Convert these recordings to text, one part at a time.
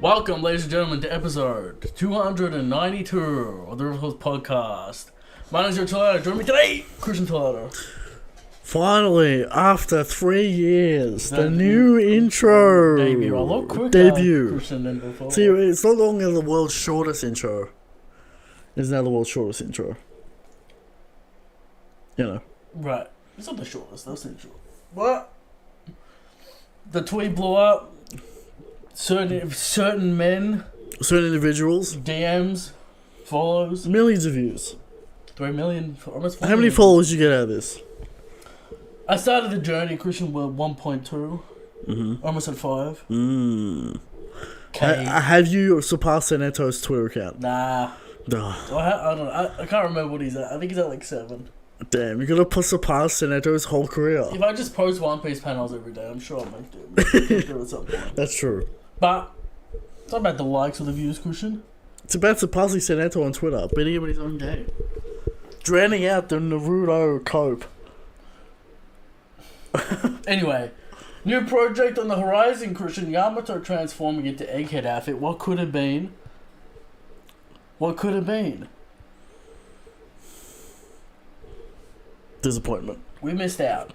Welcome, ladies and gentlemen, to episode 292 of the Riverhills Podcast. My name is your Toledo. Join me today, Christian Toledo. Finally, after 3 years, the new intro. Debut. A lot quicker. Debut. Christian than before. See, it's no longer the world's shortest intro. It's now the world's shortest intro. You know. Right. It's not the shortest, that's the intro. What? The tweet blew up. Certain men, certain individuals, DMs, follows, millions of views. 3 million, almost 4 How many million. followers did you get out of this? I started the journey, Christian, with 1.2. Almost at 5. Have you surpassed Seneto's Twitter account? Nah. Duh. I don't know. I can't remember what he's at. I think he's at like 7. Damn, you're gonna surpass Seneto's whole career. If I just post One Piece panels every day, I'm sure I'll make it at some point. That's true. But it's not about the likes or the views, Christian. It's about surpassing Seneto on Twitter, beating him in his own game. Drowning out the Naruto cope. Anyway, new project on the horizon, Christian. Yamato transforming into Egghead outfit. What could have been? What could have been? Disappointment. We missed out.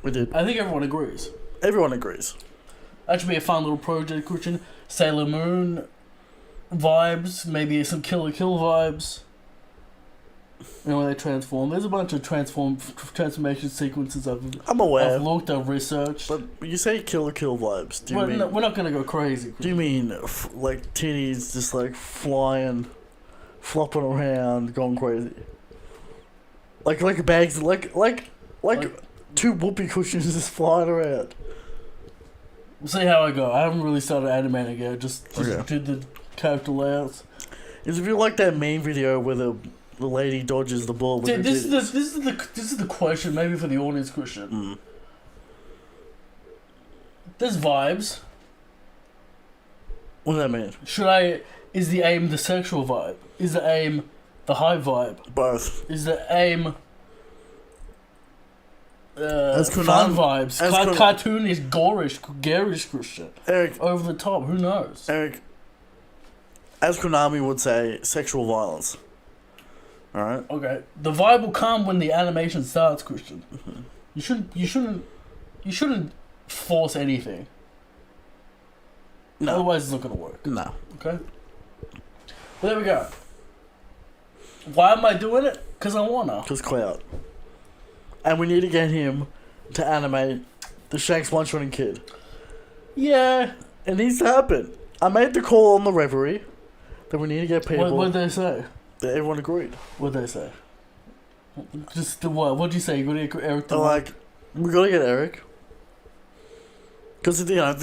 We did. I think everyone agrees. Everyone agrees. That should be a fun little project, Christian. Sailor Moon vibes, maybe some Killer Kill vibes. You know, when they transform. There's a bunch of transformation sequences I'm aware. I've looked, I've researched. But you say Killer Kill vibes. Do you mean? No, we're not gonna go crazy. Do you mean like titties just like flying, flopping around, going crazy? Like bags, like two whoopee cushions just flying around. We'll see how I go. I haven't really started animating yet. Just Okay. did the character layouts. Is if you like that meme video where the lady dodges the ball with Dude, her this titties. is the question, maybe for the audience, Christian. There's vibes. What does that mean? Is the aim the sexual vibe? Is the aim the high vibe? Both. Is the aim fun vibes? Cartoonish, garish, Christian. Eric, Over the top, who knows? Eric, as Konami would say, sexual violence. Alright? Okay. The vibe will come when the animation starts, Christian. You shouldn't force anything. No. Otherwise it's not gonna work. No. Okay? But there we go. Why am I doing it? Because I wanna. Because clout. And we need to get him to animate the Shanks one-shotting kid. Yeah. It needs to happen. I made the call on the Reverie that we need to get people. What'd they say? That everyone agreed. What'd they say? Just the what? What'd you say? You gotta get Eric to They're like, we gotta get Eric. Because, you know,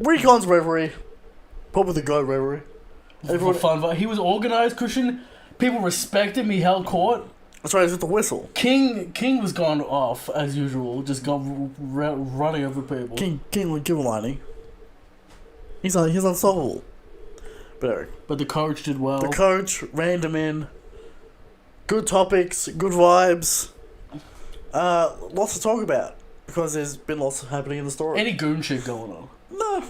Recon's Reverie. Probably the GOAT Reverie. Everyone, fun. But he was organized, Christian. People respected him. He held court. That's right, he's with the whistle. King was gone off as usual, just gone running over people. King Giovanni. He's unsolvable. But Eric. But the coach did well. The coach reined him in. Good topics, good vibes. Lots to talk about because there's been lots happening in the story. Any goon shit going on? No.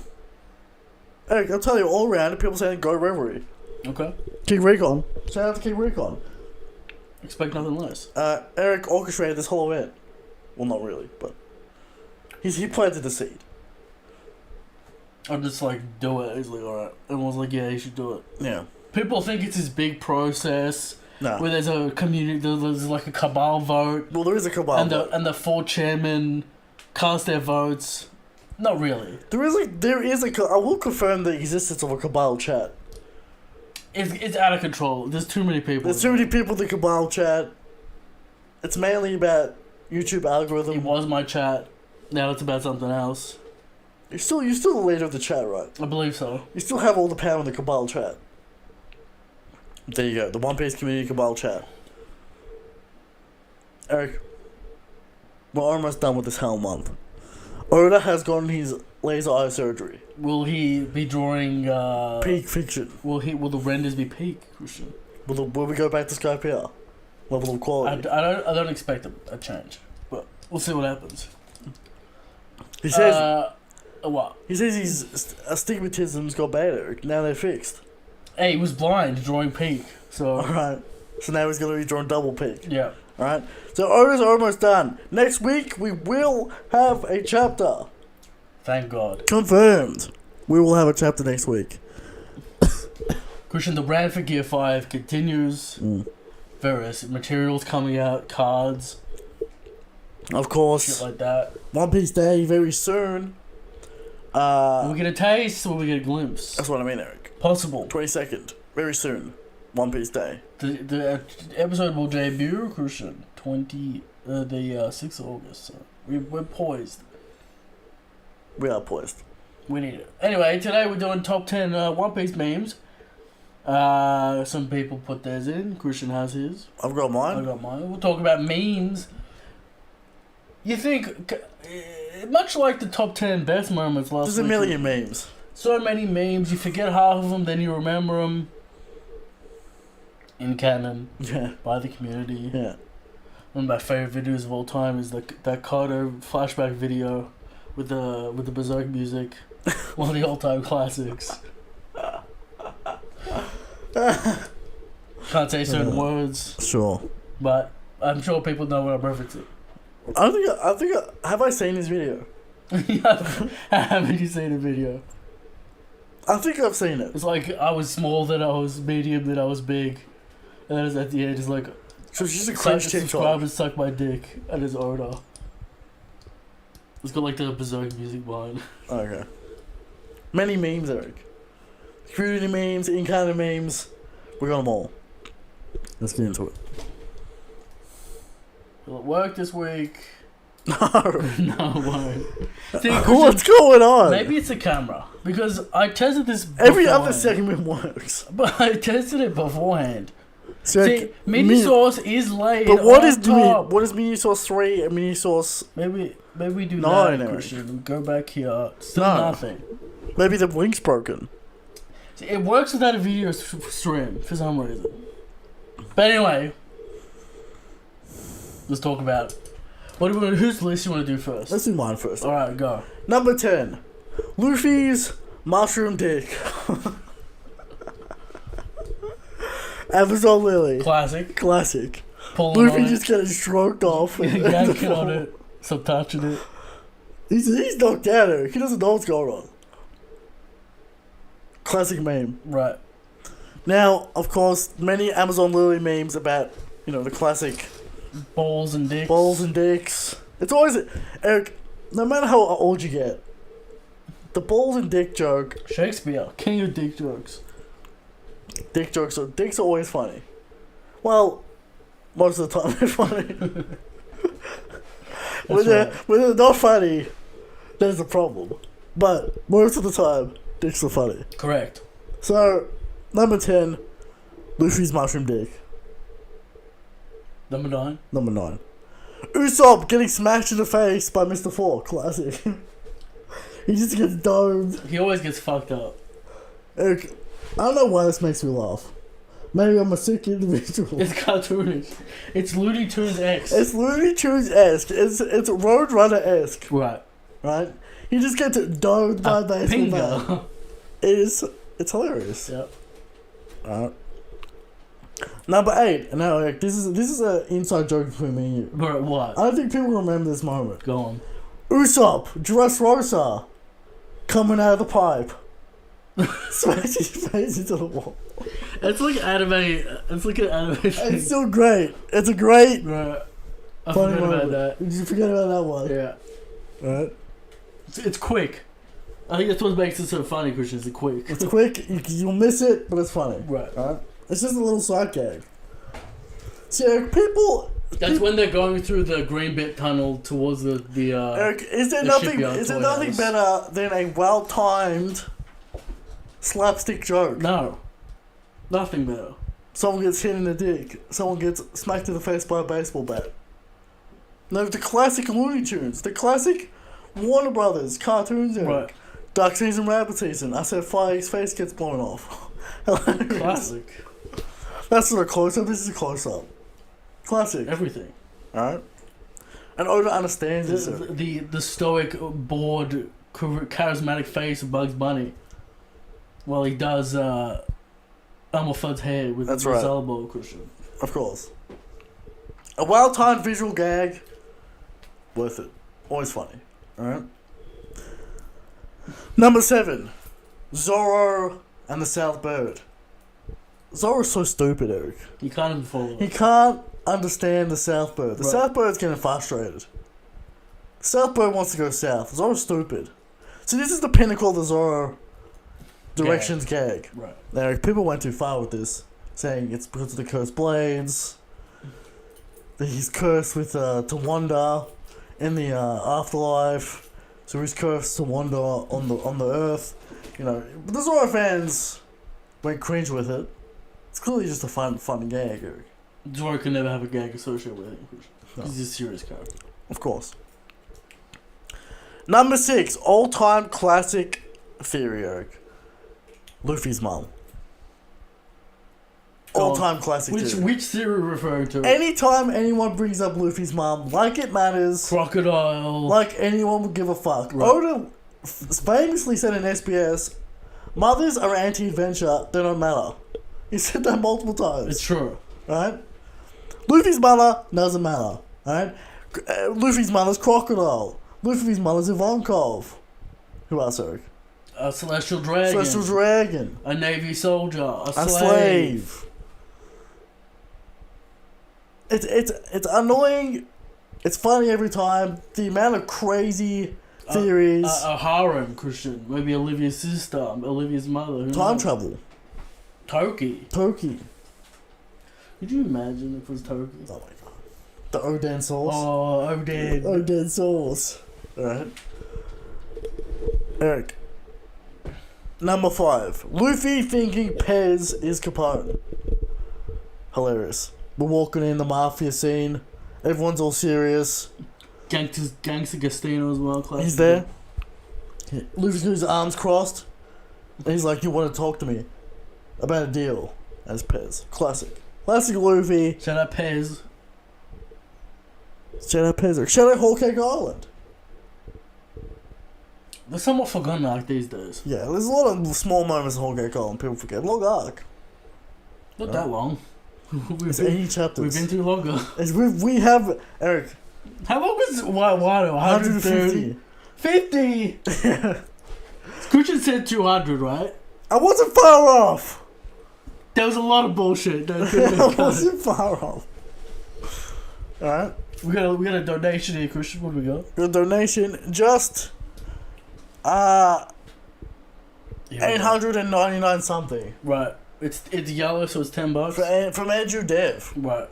Eric, I'll tell you all around. People saying go Reverie. Okay. King Recon. Shout out to King Recon. Expect nothing less. Eric orchestrated this whole event. Well, not really, but he planted the seed. I'm just like, do it. He's like, alright. Everyone's like, yeah, you should do it. Yeah. People think it's this big process No. where there's a community, there's like a cabal vote. Well, there is a cabal vote. And the 4 chairmen cast their votes. Not really. There is a. I will confirm the existence of a cabal chat. It's out of control. There's too many people. There's too many people in the cabal chat. It's mainly about YouTube algorithm. It was my chat. Now it's about something else. You're still the leader of the chat, right? I believe so. You still have all the power in the cabal chat. There you go. The One Piece community cabal chat. Eric, we're almost done with this hell month. Oda has gotten his laser eye surgery. Will he be drawing Peak fiction. Will the renders be peak, Christian? Will we go back to Skype here? Level of quality. I don't expect a change, but we'll see what happens. He says What? He says his astigmatism's got better. Now they're fixed. Hey, he was blind drawing peak. So. Alright. So now he's going to be drawing double peak. Yeah. Alright. So Oda's almost done. Next week, we will have a chapter. Thank God. Confirmed. We will have a chapter next week. Christian, the brand for Gear 5 continues. Various materials coming out, cards. Of course. Shit like that. One Piece Day very soon. Will we get a taste or will we get a glimpse? That's what I mean, Eric. Possible. 22nd. Very soon. One Piece Day. The episode will debut, Christian, the 6th of August. So we're poised. We are poised. We need it. Anyway, today we're doing top 10 One Piece memes. Some people put theirs in. Christian has his. I've got mine. I got mine. We'll talk about memes. You think, much like the top 10 best moments last week. There's a million memes. So many memes. You forget half of them, then you remember them. In canon. Yeah. By the community. Yeah. One of my favorite videos of all time is that Carter flashback video with the Berserk music. One of the all-time classics. Can't say certain words. Sure. But I'm sure people know what I'm referencing. I think have I seen this video? Haven't you seen the video? I think I've seen it. It's like I was small, then I was medium, then I was big. And then it's at the end, it's like... So it's just a cringe subscribe TikTok. and suck my dick at his owner. It's got like the Berserk music behind. Okay. Many memes, Eric. Community memes, in-canon memes. We got them all. Let's get into it. Will it work this week? No. No, it won't. See, What's going on? maybe it's a camera. Because I tested this Every other beforehand. segment works. But I tested it beforehand. So See, mini sauce is laid But what on is top. what is mini sauce 3 and mini sauce? Maybe we do No, that, no. Christian. We go back here. Still No. nothing. Maybe the link's broken. See, it works without a video stream for some reason. But anyway, let's talk about it. Whose list you want to do first? Let's do mine first. Alright, go. Number 10. Luffy's mushroom dick. Amazon Lily. Classic. Pulling Luffy on just getting stroked off. it. Yanking on it. Some touching it. He's knocked out, Eric. He doesn't know what's going on. Classic meme. Right. Now, of course, many Amazon Lily memes about, the classic Balls and dicks. balls and dicks. It's always, Eric, no matter how old you get, the balls and dick joke, Shakespeare. King of dick jokes. dicks are always funny. Well, most of the time they're funny. when they're not funny, there's a problem. But most of the time, dicks are funny. Correct. So, number 10, Luffy's mushroom dick. Number 9. Number 9. Usopp getting smashed in the face by Mr. Four. Classic. He just gets domed. He always gets fucked up. Eric, I don't know why this makes me laugh. Maybe I'm a sick individual. It's cartoonish. It's Looney Tunes X. It's Looney Tunes-esque. It's Roadrunner-esque. Right. Right? He just gets domed by a baseball bat. Pinga. It's hilarious. Yep. Alright. Number 8. Now, Eric, this is an inside joke between me and you. But what? I don't think people remember this moment. Go on. Usopp, Dressrosa, coming out of the pipe. Smash his face into the wall. It's like anime. It's like an anime thing. It's still great. It's a great Right. I funny forgot moment. about that. Did you forget about that one? Yeah. Right? It's quick. I think that's what makes it so funny, Christian. It's quick. It's quick. You'll miss it, but it's funny. Right. Right? It's just a little side gag. See, Eric, people... That's when they're going through the green bit tunnel towards the Eric, is there the nothing shipyard toy house. better than a well-timed slapstick joke? No. Nothing better. Someone gets hit in the dick. Someone gets smacked in the face by a baseball bat. No, the classic Looney Tunes. The classic Warner Brothers cartoons, Eric. Right. Duck season, rabbit season. I said Fly's face gets blown off. Hilarious. Classic. That's not a close-up. This is a close-up. Classic. Everything. Alright? And Oda understands this. The stoic, bored charismatic face of Bugs Bunny, while he does Elmer Fudd's hair with That's the right. elbow cushion. Of course. A well-timed visual gag. Worth it. Always funny. Alright? Number 7. Zorro and the South Bird. Zorro's so stupid, Eric. You can't even follow He it. can't understand the South Bird. The Right. South Bird's getting frustrated. The South Bird wants to go south. Zorro's stupid. So this is the pinnacle of the Zorro directions gag. Right. Now, people went too far with this, saying it's because of the cursed blades, that he's cursed with to wander in the afterlife, so he's cursed to wander on the earth. You know, but the Zorro fans went cringe with it. It's clearly just a fun gag, Eric. Zorro can never have a gag associated with it. No. He's a serious character. Of course. Number 6, all-time classic theory, Eric. Luffy's mum. All-time classic theory. Which theory are you referring to? Anytime anyone brings up Luffy's mum, like it matters, Crocodile. like anyone would give a fuck. Right. Oda famously said in SBS, mothers are anti-adventure, they don't matter. He said that multiple times. It's true. Right? Luffy's mother doesn't matter. Right? Luffy's mother's Crocodile. Luffy's mother's Ivankov. Who else, Eric? A celestial dragon. Celestial Dragon. A navy soldier. A A slave. slave. It's annoying. It's funny every time. The amount of crazy theories. A harem Christian. Maybe Olivia's sister. Olivia's mother. Who Time knows? travel. Toki. Toki. Could you imagine if it was Toki? Oh my god. The Oden sauce. Oh, Odin. Oden sauce. Alright. Eric. Number 5. Luffy thinking Pez is Capone. Hilarious. We're walking in the mafia scene. Everyone's all serious. Gangster Gastino as well. Classic. He's there. Luffy's got his arms crossed. And he's like, you want to talk to me about a deal. As Pez. Classic. Classic Luffy. Shout out Pez. Shout out Pez. Shout out Whole Cake Island. They're somewhat forgotten like these days. Yeah, there's a lot of small moments in Whole Cake Island people forget. Long arc. Not that long. It's 80 chapters. We've been through longer. We have, Eric, How long is Wano? 130? 150. 50? Kuchin said 200, right? I wasn't far off. There was a lot of bullshit. I wasn't far off. Alright. We got a donation here, Christian. What do we got? Your donation, just 899 something. Right. It's yellow, so it's $10. From Andrew Dev. Right.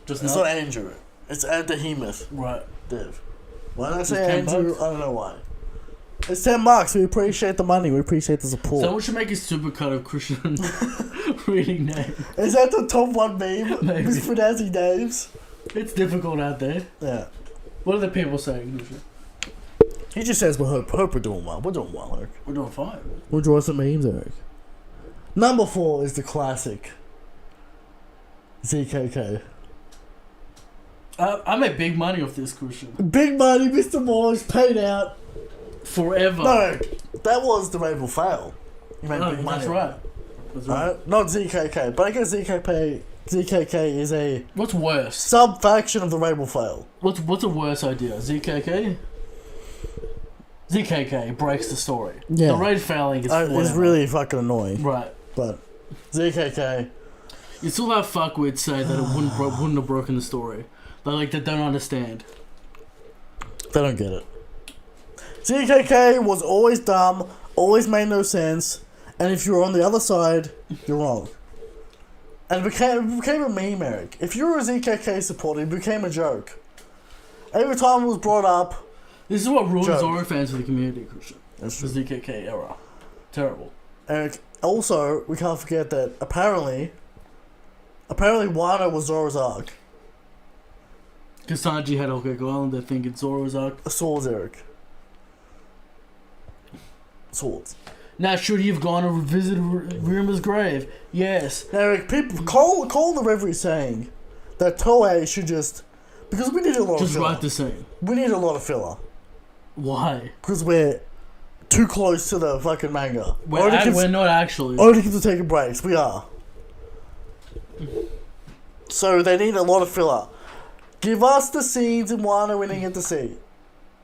Just It's not. not Andrew. It's at the Hemoth Right. Dev. Why did I It's say 10 Andrew? bucks? I don't know why. It's $10. We appreciate the money. We appreciate the support. Someone should make a supercut of Christian reading names. Is that the top one meme? Maybe. Mispronouncing names? It's difficult out there. Yeah. What are the people saying, Christian? He just says we hope we're doing well. We're doing well, Eric. We're doing fine. We'll draw some memes, Eric. Number 4 is the classic ZKK. I made big money off this, Christian. Big money, Mr. Morris paid out. Forever. No, that was the Rainbow Fail. You made No, big money. that's right. That's right. Right? Not ZKK, but I guess ZKK is a What's worse? sub-faction of the Rainbow Fail. What's a worse idea? ZKK? ZKK breaks the story. Yeah. The raid failing is It's whatever. really fucking annoying. Right. But ZKK, You still have fuckwits say that it wouldn't have broken the story. They don't understand. they don't get it. ZKK was always dumb, always made no sense, and if you were on the other side, you're wrong. And it became a meme, Eric. If you were a ZKK supporter, it became a joke. Every time it was brought up, This is what ruins Joke. Zorro fans for the community, Christian. that's The true. ZKK era. Terrible. Eric, also, we can't forget that apparently Wano was Zoro's arc. Because Sanji had Okako Island, I think it's Zoro's arc. Swords, Eric. Swords. Now, should he have gone and visited Ryuma's grave? Yes. Eric, people call the reverie saying that Toei should just, because we need a lot Just of filler. write the same. We need a lot of filler Why? because we're too close to the fucking manga. We're not actually. Otakins are taking breaks. We are. So they need a lot of filler. Give us the scenes in Wano we didn't get to see.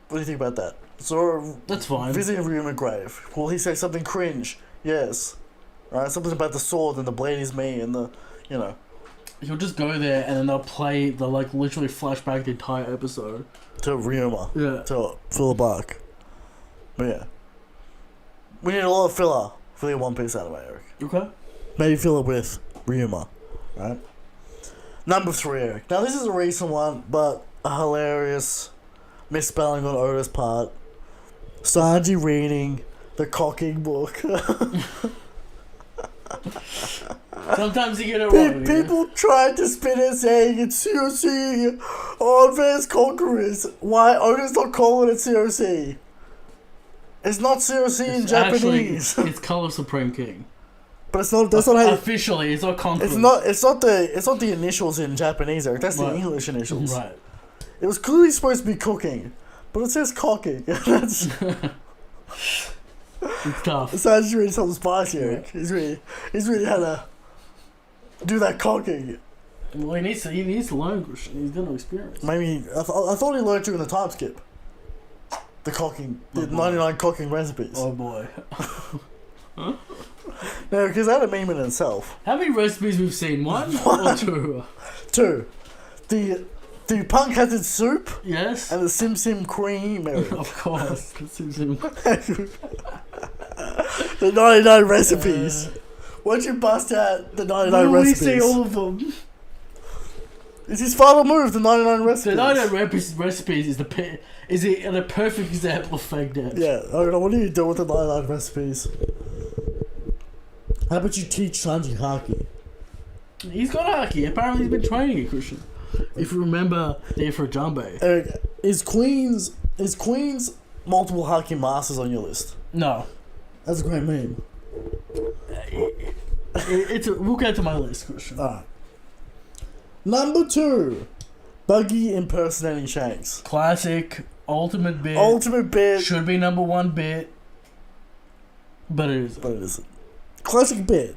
What do you think about that? Zoro That's fine. visiting Ryuma's grave. Will he say something cringe? Yes. Right, something about the sword and the blade is me and the, you know. He'll just go there and then they'll like literally flash back the entire episode. To Ryuma. Yeah. To fill the bark. But yeah. We need a lot of filler for the One Piece anime, Eric. Okay. Maybe fill it with Ryuma. Right? Number 3, Eric. Now this is a recent one, but a hilarious misspelling on Oda's part. Sanji reading the cocking book. Sometimes you get it wrong. People tried to spin it saying it's COC or Advanced Conquerors. Why Oda's not calling it COC? It's not COC in Japanese. Actually, it's Color Supreme King. But it's not. That's not how. Officially, it's not Conquerors. It's not the initials in Japanese, Eric. That's the English initials. Right. It was clearly supposed to be cooking, but it says cocking. That's. It's tough. Sanji's really something spicy, Eric. He's really had to do that cocking. Well, he needs to learn. He's got no experience. Maybe I thought he learned during the time skip. The cocking, the 99 cocking recipes. Oh boy. No, because that a meme in itself. How many recipes we've seen? One or two? Two. The pumpkin soup. Yes. And the Sim Sim cream. Eric. Of course. The 99 recipes. Why'd you bust out the 99 recipes? We see all of them. It's his final move, the 99 recipes. The 99 recipes is the perfect example of fake death. Yeah, I don't know, what do you do with the 99 recipes? How about you teach Sanji Haki? He's got Haki. Apparently he's been training it, Christian. If you remember there for Jumbe. Eric, is Queen's multiple Haki masters on your list? No. That's a great meme. We'll get to my list, Christian. Alright. Number 2. Buggy impersonating Shanks. Classic, ultimate bit. Ultimate bit. Should be number 1 bit. But it isn't. But it isn't. Classic bit.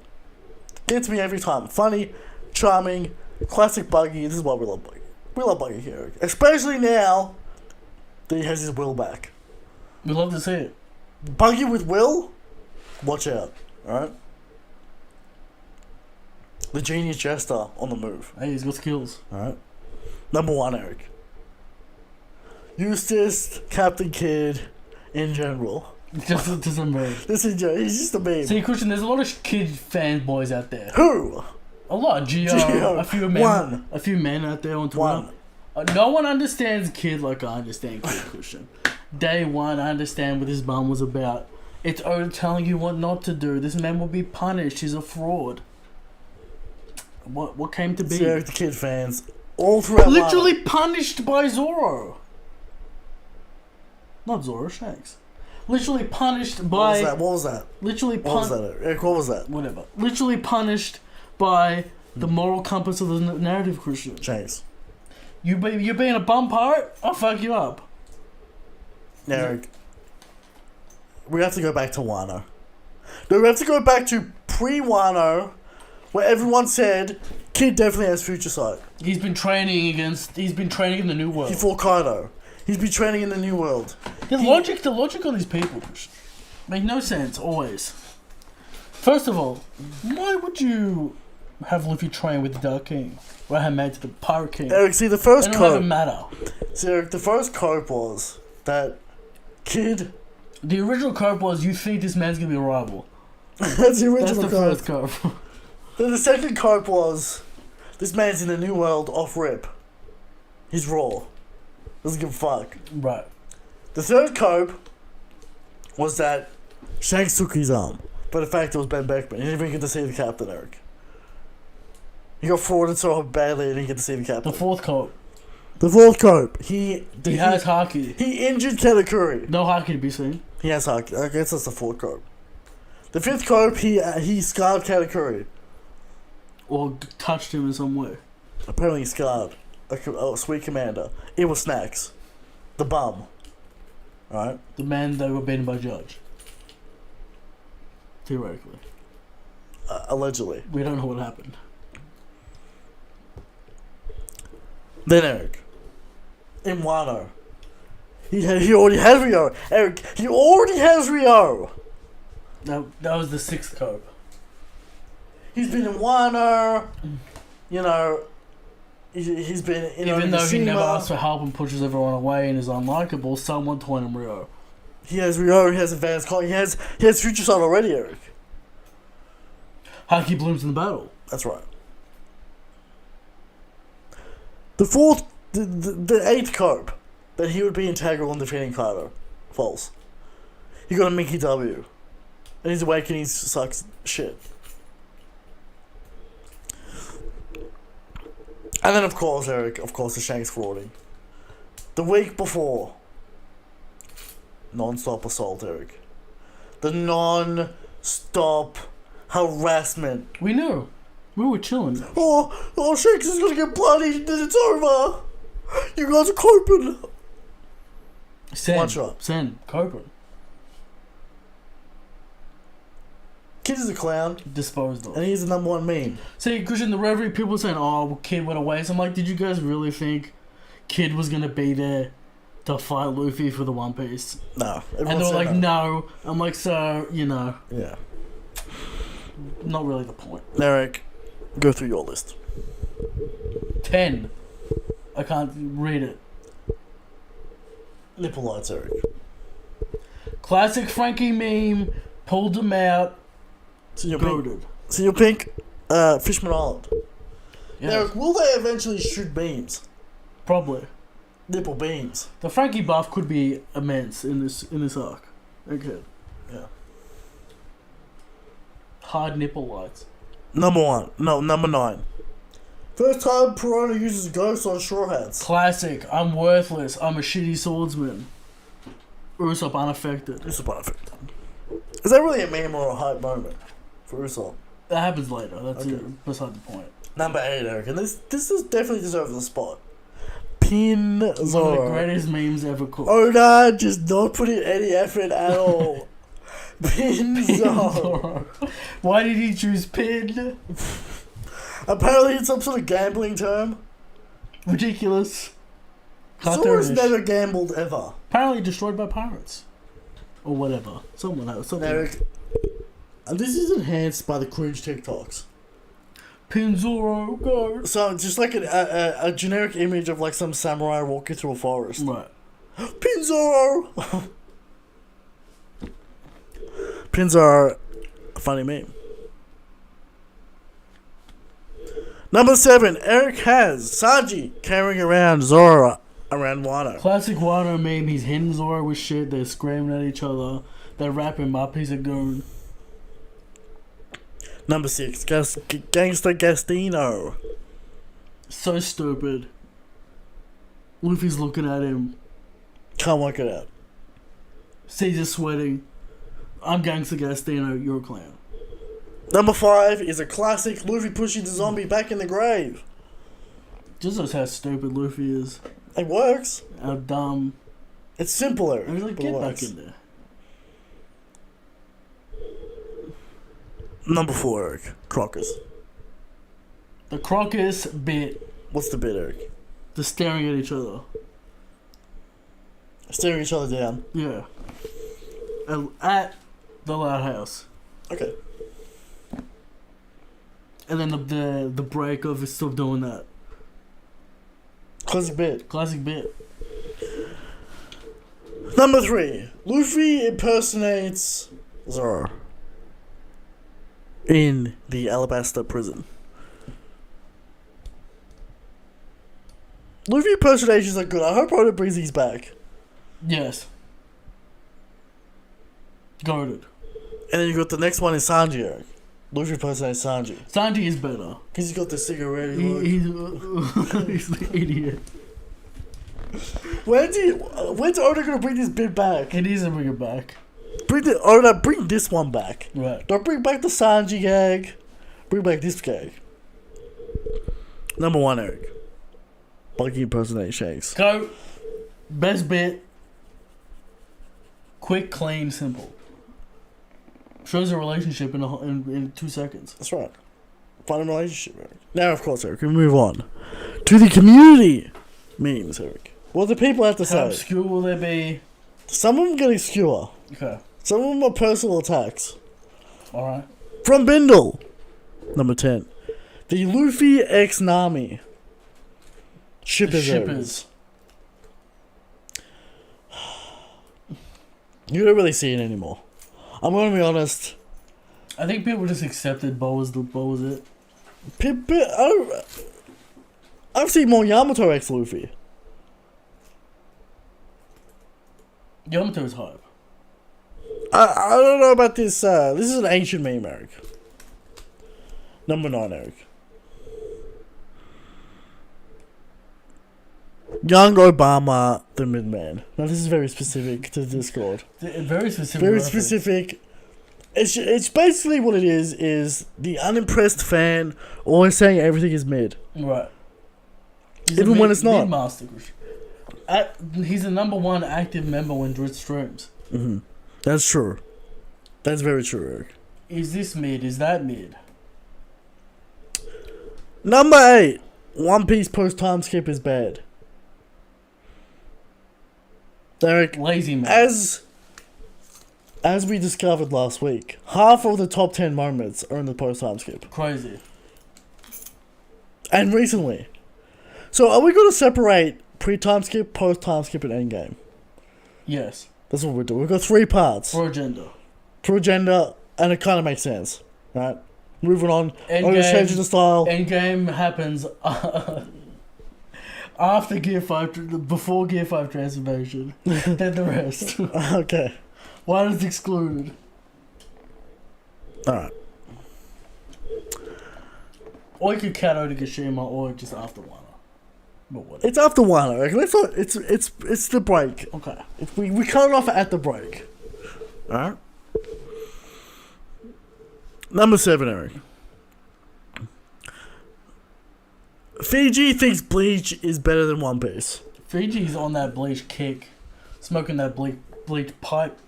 Gets me every time. Funny, charming, classic Buggy. This is why we love Buggy. We love Buggy here. Especially now that he has his will back. We love to see it. Buggy with will? Watch out. Alright? The genius jester on the move. Hey, he's got skills. Alright? Number 1, Eric. Eustace, Captain Kidd, in general. Just a meme. He's just a meme. See, Christian, there's a lot of kid fanboys out there. Who? A lot. Gio. A few men. One. A few men out there on Twitter. One. No one understands Kid like I understand Kid, Christian. Day 1, I understand what his mum was about. It's Oda telling you what not to do. This man will be punished. He's a fraud. What came to be? Zero the Kid fans. All throughout Literally punished by Zoro. Not Zoro, Shanks. Literally punished by... What was that? Literally punished... What was that, Eric? What was that? Whatever. Literally punished by the moral compass of the narrative, Christian. Shanks. You being a bum pirate, I'll fuck you up. Eric. We have to go back to Wano. No, we have to go back to pre-Wano, where everyone said Kid definitely has future sight. He's been training in the new world. He fought Kaido. He's been training in the new world. The logic on these people make no sense always. First of all, why would you have Luffy train with the Dark King? Or have made to the Pirate King? Eric, see the first It don't even cope. matter. See, Eric, the first cope was that Kid. The original cope was you think this man's gonna be a rival. That's the original That's the cope. first cope. Then the second cope was this man's in the new world off rip. He's raw. Doesn't give a fuck. Right. The third cope was that Shanks took his arm. But in fact it was Ben Beckman. He didn't even get to see the captain, Eric. He got forwarded so badly he didn't get to see the captain. The fourth cope. The fourth cope. He has Haki. He injured Katakuri. No Haki to be seen. He has Haki. I guess that's the fourth cope. The fifth cope, he scarred Katakuri. Or touched him in some way. Apparently he scarred a sweet commander. It was Snacks. The bum. Alright? The man they were beaten by Judge. Theoretically. Allegedly. We don't know what happened. Then Eric. In Wano. He already has Rio. Eric, he already has Rio. That was the 6th cope. He's been in Wano. You know, he's been in Even though he Onigashima. never asks for help and pushes everyone away and is unlikable, someone told him Rio. He has Rio, he has advanced he has future sight already, Eric. Haki blooms in the battle. That's right. The 8th cope that he would be integral in defeating Kaido. False. He got a Mickey W. And his awakening sucks shit. And then of course, Eric, the Shanks frauding. The week before. Non-stop assault, Eric. The non-stop harassment. We knew. We were chilling. Oh, Shanks is gonna get bloodied, then it's over. You guys are coping. One shot. Send. Cobra. Kid is a clown. Disposed of. And he's the #1 meme. See, because in the reverie, people were saying, oh, Kid went away. So I'm like, did you guys really think Kid was going to be there to fight Luffy for the One Piece? No. And they were like, no. I'm like, so, you know. Yeah. Not really the point. Eric, go through your list. 10. I can't read it. Nipple lights, Eric. Classic Frankie meme. Pulled him out. So you're Goated. pink, Fishman Island. Yes. Eric, will they eventually shoot beams? Probably. Nipple beams. The Frankie buff could be immense in this arc. Okay. Yeah. Hard nipple lights. Number 9. First time Piranha uses ghosts on Straw Hats. Classic. I'm worthless. I'm a shitty swordsman. Usopp unaffected. Usopp unaffected. Is that really a meme or a hype moment for Usopp? That happens later. That's Okay. beside the point. Number 8, Eric, and this is definitely deserves a spot. Pin One of the Zoro. greatest memes ever cooked. Oda just not putting any effort at all. Pin Zoro. Zoro. Why did he choose Pin? Apparently it's some sort of gambling term. Ridiculous. Zoro's Cartoonish. never gambled ever. Apparently destroyed by pirates. Or whatever. Someone else. Eric, and this is enhanced by the cringe TikToks. Pin Zoro, go. So just like a generic image of like some samurai walking through a forest. Right. Pin Zoro! Pins are a funny meme. Number 7, Eric has Sanji carrying around Zoro around Wano. Classic Wano meme. He's hitting Zoro with shit. They're screaming at each other. They wrap him up. He's a goon. Number 6, Gangsta Gastino. So stupid. Luffy's looking at him. Can't work it out. Caesar's sweating. I'm Gangsta Gastino. You're a clown. Number 5 is a classic Luffy pushing the zombie back in the grave. Just knows how stupid Luffy is. It works. How dumb. It's simpler. I was like, but get it back works. in there. Number 4, Eric. Crockers. The Crocus bit. What's the bit, Eric? The staring at each other. Staring each other down. Yeah. At the Loud House. Okay. And then the break of is still doing that. Classic bit. Classic bit. Number 3. Luffy impersonates Zoro in the Alabaster prison. Luffy impersonations are good. I hope Oda brings these back. Yes. Goated. And then you got the next one is Sanji, Eric. Luffy impersonates Sanji. Sanji is better. Because he's got the cigarette look. He's the idiot. When's Oda gonna bring this bit back? He needs to bring it back. Bring this one back. Right. Don't bring back the Sanji gag. Bring back this gag. Number 1, Eric. Buggy impersonating Shanks. Go. Best bit. Quick, clean, simple. Shows a relationship in 2 seconds. That's right. Find a relationship, Eric. Now, of course, Eric, we move on to the community memes, Eric. What do people have to How say? obscure will they be? Some of them get obscure. Okay. Some of them are personal attacks. Alright. From Bindle. Number 10. The Luffy X Nami. Shippers. Shippers. You don't really see it anymore. I'm gonna be honest. I think people just accepted Bo was it. I've seen more Yamato X Luffy. Yamato's hype. I don't know about this. This is an ancient meme, Eric. Number 9, Eric. Young Obama, the Midman. Now this is very specific to Discord. Very specific. Very reference. specific. It's basically what it is the unimpressed fan always saying everything is mid. Right. Even when it's not. Mid-master. He's the number 1 active member when Drit streams. Mm-hmm. That's true. That's very true, Eric. Is this mid? Is that mid? Number 8. One Piece post time skip is bad. Eric, Lazy man. As we discovered last week, half of the top 10 moments are in the post time skip. Crazy. And recently. So are we going to separate pre-time skip, post-time skip, and endgame? Yes. That's what we're doing. We've got 3 parts. For agenda. Per agenda, and it kind of makes sense. Right? Moving on. Changing the style. Endgame happens after Gear 5, before Gear 5 transformation. Then the rest. Okay. One is excluded. Alright. Or you could cut out Kashima, or just after one. But what? It's after 1, I reckon. It's the break. Okay. We cut it off at the break. Alright? Number 7, Eric. Fiji thinks Bleach is better than One Piece. Fiji's on that Bleach kick. Smoking that Bleach pipe.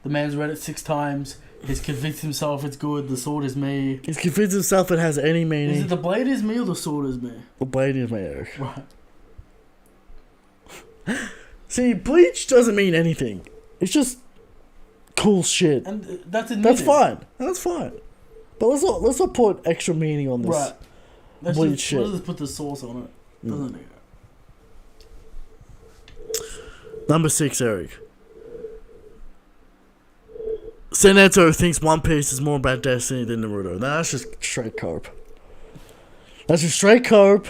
The man's read it 6 times. He's convinced himself it's good. The sword is me. He's convinced himself it has any meaning. Is it the blade is me or the sword is me? The blade is me, Eric. Right. See, Bleach doesn't mean anything. It's just cool shit. And that's admitted. That's fine. That's fine. But let's not put extra meaning on this. Right. Bleach shit. Let's just put the sauce on it. Doesn't need it. Number 6, Eric. Seneto thinks One Piece is more about Destiny than Naruto. Nah, that's just straight cope. That's just straight cope.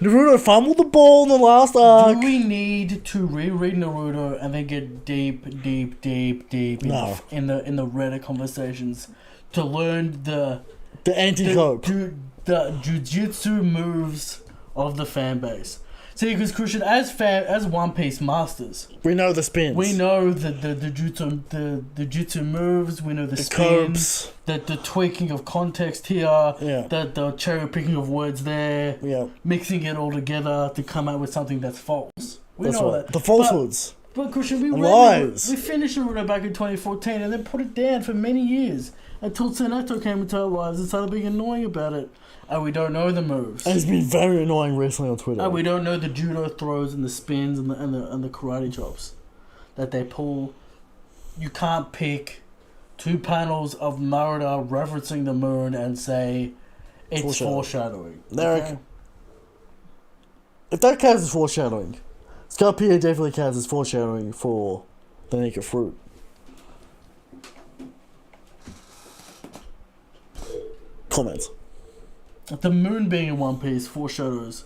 Naruto fumbled the ball in the last arc. Do we need to reread Naruto and then get deep No. in the Reddit conversations to learn the anti-cope. the jujitsu moves of the fan base? See, because Christian, as One Piece masters, We know the spins. we know the jutsu moves. We know the spins, copes. the tweaking of context here, Yeah. the cherry picking of words there, Yeah. mixing it all together to come out with something that's false. We That's know right. that. The falsehoods. But Christian, we Lies. finished Naruto back in 2014 and then put it down for many years until Tsunato came into our lives and started being annoying about it. And we don't know the moves. And it's been very annoying recently on Twitter. And we don't know the judo throws and the spins and the karate chops that they pull. You can't pick 2 panels of Naruto referencing the moon and say it's foreshadowing. Eric, if that counts as foreshadowing, Scarpia definitely counts as foreshadowing for the naked fruit. Comments. The moon being in One Piece foreshadows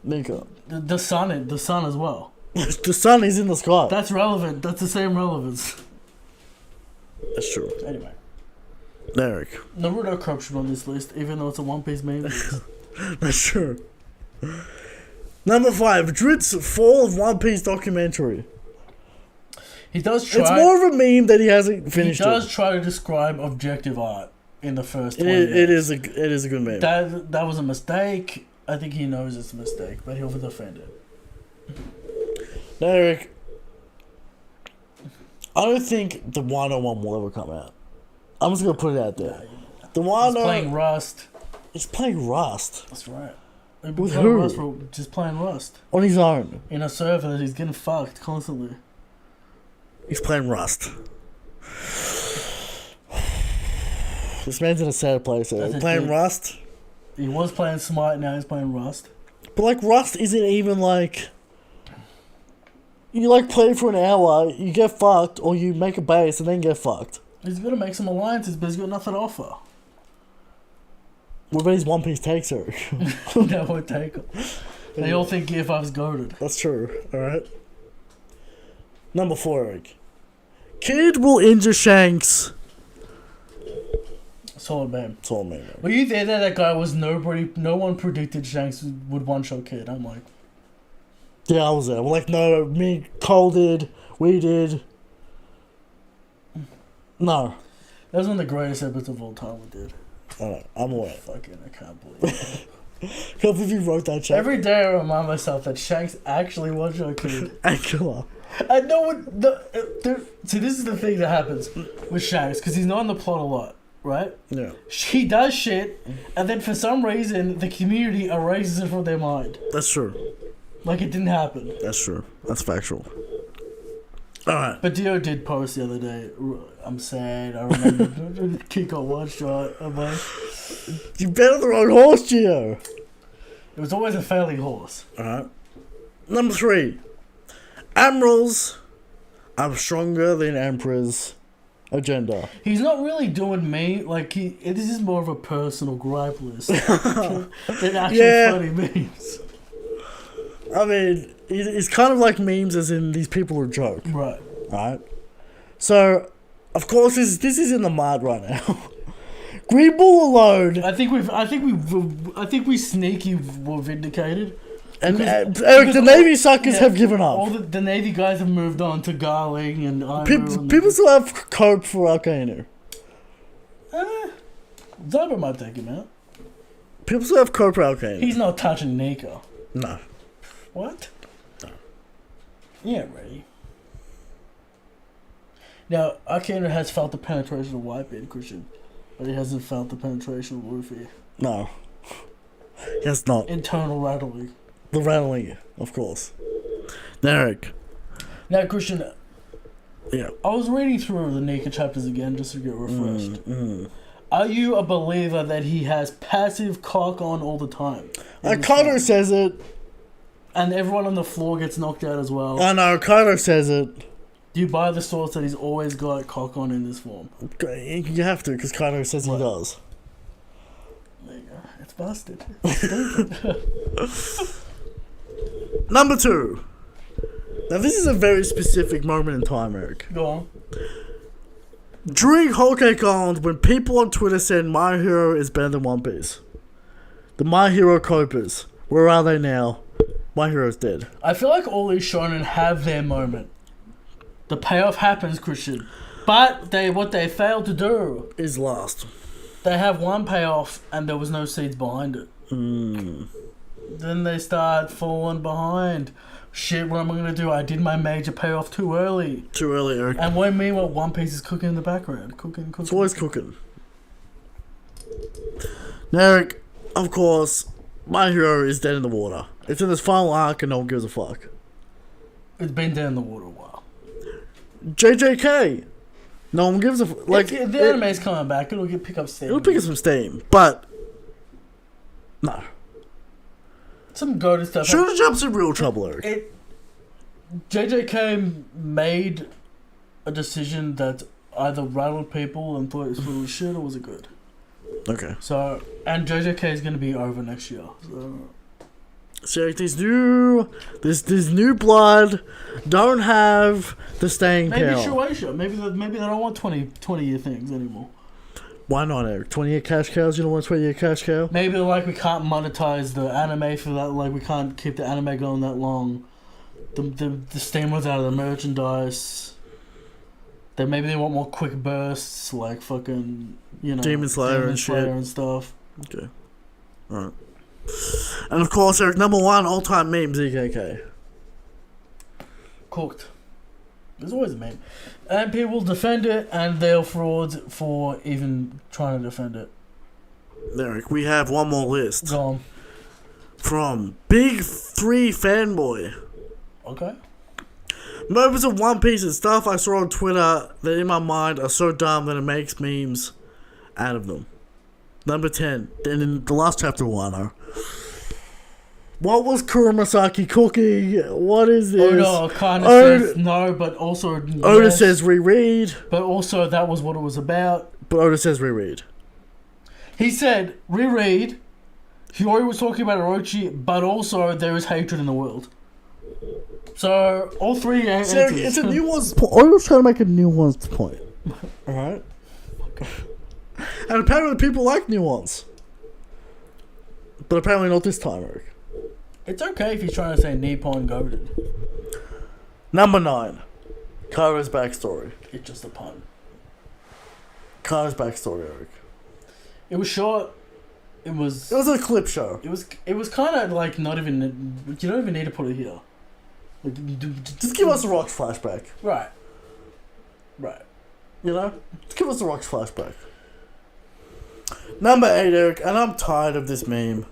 Nika. the sun as well. The sun is in the sky. That's relevant. That's the same relevance. That's true. Anyway, Eric. Naruto corruption on this list, even though it's a One Piece meme. That's true. Number 5, Drit's Fall of One Piece documentary. He does try. It's more of a meme that he hasn't finished. He does try to describe objective art in the first 20 It minutes. is a good meme. That was a mistake. I think he knows it's a mistake, but he'll defend it. Eric, I don't think the 101 will ever come out. I'm just gonna put it out there. The He's 101 playing Rust. is playing Rust That's right. With who? Rust just playing Rust. on his own. In a server that he's getting fucked constantly. He's playing Rust. This man's in a sad place. That's He's a playing dick. Rust. He was playing Smite, now he's playing Rust. But like Rust isn't even like you like play for an hour, you get fucked, or you make a base and then get fucked. He's gonna make some alliances, but he's got nothing to offer. What about his One Piece takes her? That won't take him. They all think Gear 5's goated. That's true. Alright. Number 4, Eric. Kid will injure Shanks. Solid man. That's all, man. Were you there that guy was nobody, no one predicted Shanks would one-shot Kid? I'm like... Yeah, I was there. Well, like, no, me, Cole did, we did. No. That was one of the greatest episodes of all time we did. I know, I'm aware. Fucking, I can't believe it. Can't believe you wrote that shit. Every day I remind myself that Shanks actually one-shot Kid. Angela. I know what see, this is the thing that happens with Shanks, because he's not in the plot a lot, right? Yeah. He does shit, and then for some reason, the community erases it from their mind. That's true. Like it didn't happen. That's true. That's factual. Alright. But Dio did post the other day, I'm sad, I remember Kid got one shot. I'm like, You bet on the wrong horse, Gio. it was always a failing horse. Alright. Number 3. Admirals are stronger than Emperor's agenda. He's not really doing me, like, this is more of a personal gripe list than actual Yeah. funny memes. I mean, it's kind of like memes as in these people are a joke. Right. Right? So, of course, this is in the mud right now. Green Bull alone. I think we sneaky were vindicated. And Because Eric, the all- Navy suckers yeah, have given All up. the Navy guys have moved on to Garling and People still have cope for Volcano. Zyber might take him out. People still have cope for Volcano. He's not touching Nico. No. What? No. Yeah, ready. Now, Arcana has felt the penetration of Whitebeard, Christian, but he hasn't felt the penetration of Luffy. No. Yes, not. Internal rattling. The rattling, of course. Eric. Now, Christian, Yeah. I was reading through the Nika chapters again just to get refreshed. Are you a believer that he has passive cock on all the time? Kaido says it. And everyone on the floor gets knocked out as well. I know, Kaido says it. Do you buy the source that he's always got cock on in this form? You have to, because Kaido says he does. There you go. It's busted. It's stupid. Number 2. Now, this is a very specific moment in time, Eric. Go on. During Whole Cake Island, when people on Twitter said My Hero is better than One Piece, the My Hero copers, where are they now? My Hero's dead. I feel like all these shonen have their moment. The payoff happens, Christian. But what they failed to do, Is last. they have one payoff and there was no seeds behind it. Then they start falling behind. Shit, what am I going to do? I did my major payoff too early. Too early, Eric. And when meanwhile, One Piece is cooking in the background. Cooking. It's always cooking. Now, Eric, of course, My Hero is dead in the water. It's in this final arc and no one gives a fuck. It's been down in the water a while. JJK. No one gives a like. The anime's coming back. It'll pick up steam. It'll pick up some steam, but no. Some goated stuff. Shooter Jump's in real trouble, Eric. JJK made a decision that either rattled people and thought it was shit, or was it good? Okay. So, and JJK is going to be over next year. So this new blood don't have the staying Maybe power. Shueisha. Maybe they don't want 20-year things anymore. Why not, Eric? 20-year cash cows? You don't want a 20-year cash cow? Maybe like we can't monetize the anime for that. Like we can't keep the anime going that long. The steam runs out of the merchandise. Then maybe they want more quick bursts, like fucking Demon Slayer and shit. and stuff. Okay. Alright. And of course, Eric, number 1 all-time meme, ZKK. Cooked. There's always a meme. And people defend it, and they're frauds for even trying to defend it. Eric, we have one more list. Go on. From Big 3 Fanboy. Okay. Moments of One Piece and stuff I saw on Twitter that in my mind are so dumb that it makes memes out of them. Number 10. And in the last chapter of Wano. What was Kuromasaki cooking? What is this? Oda kind of says no, but also Oda yes. says reread. But also that was what it was about. But Oda says reread. He said reread. Hiyori was talking about Orochi, but also there is hatred in the world. So all three answers. It's a nuanced point. Oda's trying to make a nuanced point. Alright? And apparently people like nuance. But apparently not this time, Eric. It's okay if he's trying to say Nippon goaded. Number 9. Kaido's backstory. It's just a pun. Kaido's backstory, Eric. It was short. It was a clip show. It was kind of like not even. You don't even need to put it here. Like, Just give us a Rocks flashback. Right. You know? Just give us a Rocks flashback. Number 8, Eric, and I'm tired of this meme.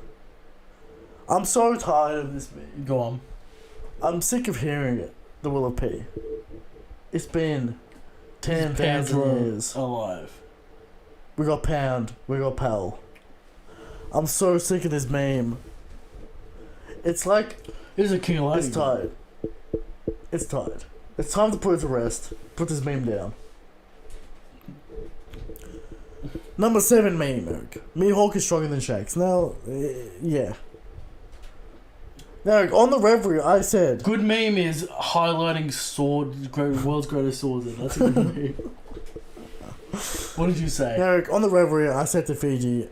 I'm so tired of this meme. Go on. I'm sick of hearing it. The Will of P. It's been 10,000 years. Alive. We got Pound. We got Pal. I'm so sick of this meme. It's like... Here's a king of It's tired. It's tired. It's time to put it to rest. Put this meme down. Number 7 meme, Eric. Mihawk is stronger than Shanks. Now, yeah. Now, Eric, on the Reverie, I said... Good meme is highlighting world's greatest swordsman. That's a good meme. What did you say? Eric, on the Reverie, I said to Fiji,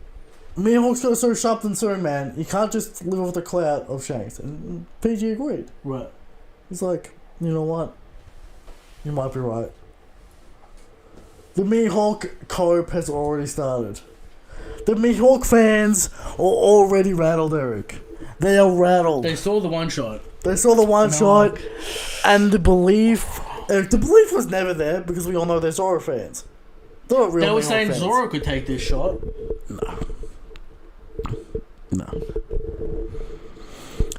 Mihawk's got so sharp than so, man. You can't just live off the clout of Shanks. And Fiji agreed. Right. He's like, you know what? You might be right. The Mihawk cope has already started. The Mihawk fans are already rattled, Eric. They are rattled. They saw the one shot. They saw the one shot, and the belief... Eric, the belief was never there, because we all know they're Zoro fans. They're not real They were Mihawk saying fans. Zoro could take this shot. No.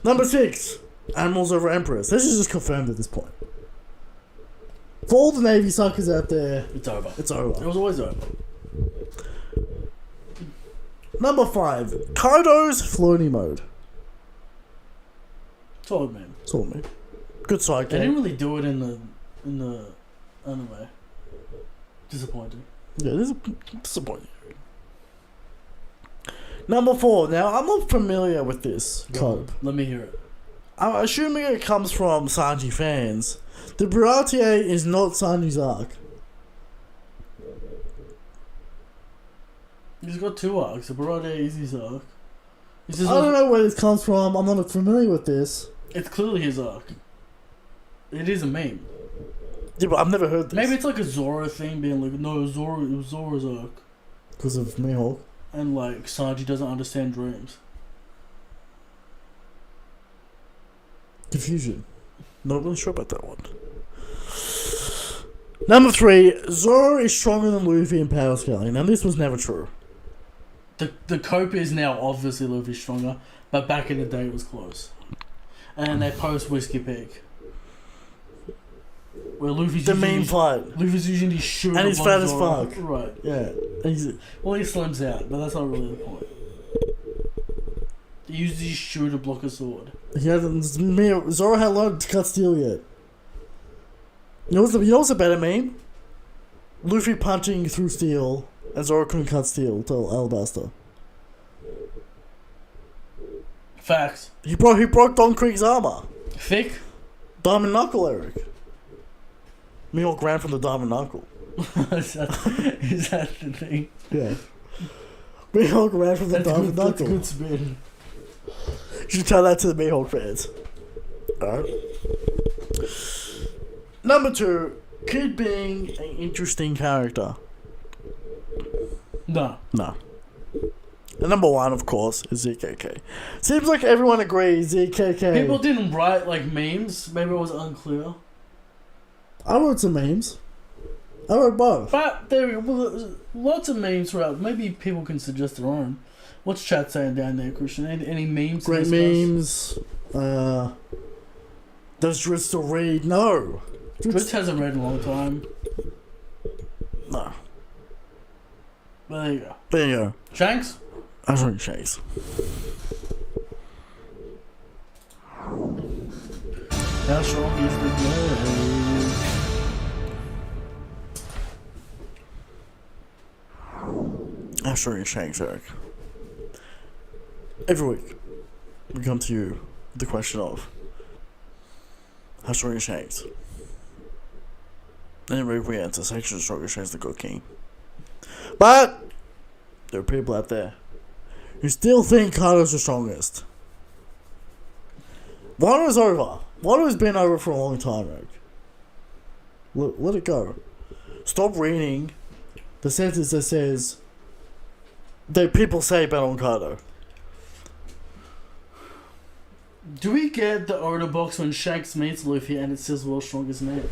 Number 6. Animals over Emperors. This is just confirmed at this point. For all the Navy suckers out there, It's over. it's over. It was always over. Number 5. Kaido's floaty mode. Solid man. Saw me. Good side They didn't game. really do it in the anime. Disappointing. Yeah, this is disappointing. Number 4. Now, I'm not familiar with this code. Let me hear it. I'm assuming it comes from Sanji fans. The Baratie is not Sanji's arc. He's got 2 arcs. The Barade is his arc. I don't know where this comes from. I'm not familiar with this. It's clearly his arc. It is a meme. Yeah, but I've never heard this. Maybe it's like a Zoro thing, being like, no, it was Zoro's arc. Because of Mihawk. And like, Sanji doesn't understand dreams. Confusion. Not really sure about that one. Number 3. Zoro is stronger than Luffy in power scaling. Now, this was never true. The cope is now obviously Luffy stronger, but back in the day it was close. And they post Whiskey Peak. Where Luffy's The using main his, fight. Luffy's using his shoe. And he's to fat block as Zoro. fuck. Right. Yeah. He's, Well, he slims out, but that's not really the point. He uses his shoe to block a sword. he hasn't... Zoro hadn't learned to cut steel yet. You know what's a better meme? Luffy punching through steel, and Zoro couldn't cut steel till Alabasta. Facts. He broke Don Krieg's armor. Thick? Diamond Knuckle, Eric. Mihawk ran from the Diamond Knuckle. is that the thing? Yeah. Mihawk ran from the Diamond Knuckle. That's a good spin. You should tell that to the Mihawk fans. Alright. Number 2. Kid being an interesting character. No. No. And number 1, of course, is ZKK. Seems like everyone agrees ZKK. People didn't write like memes. Maybe it was unclear. I wrote some memes. I wrote both. But there are lots of memes throughout. Maybe people can suggest their own. What's chat saying down there, Christian? Any memes? Great memes. Does Dritz still read? No. Dritz hasn't read in a long time. No. But there you go. There you go. Shanks? I was reading Shanks. How strong is the blade? I'm sure you're Shanks, Eric. Every week, we come to you with the question of how strong is Shanks? And every week we answer section stronger Shanks the God King. But there are people out there who still think Kaido's the strongest. Wano's over. Wano's been over for a long time, Eric. Let it go. Stop reading the sentence that says that people say bet on Kaido. Do we get the order box when Shanks meets Luffy and it says World's Strongest Man?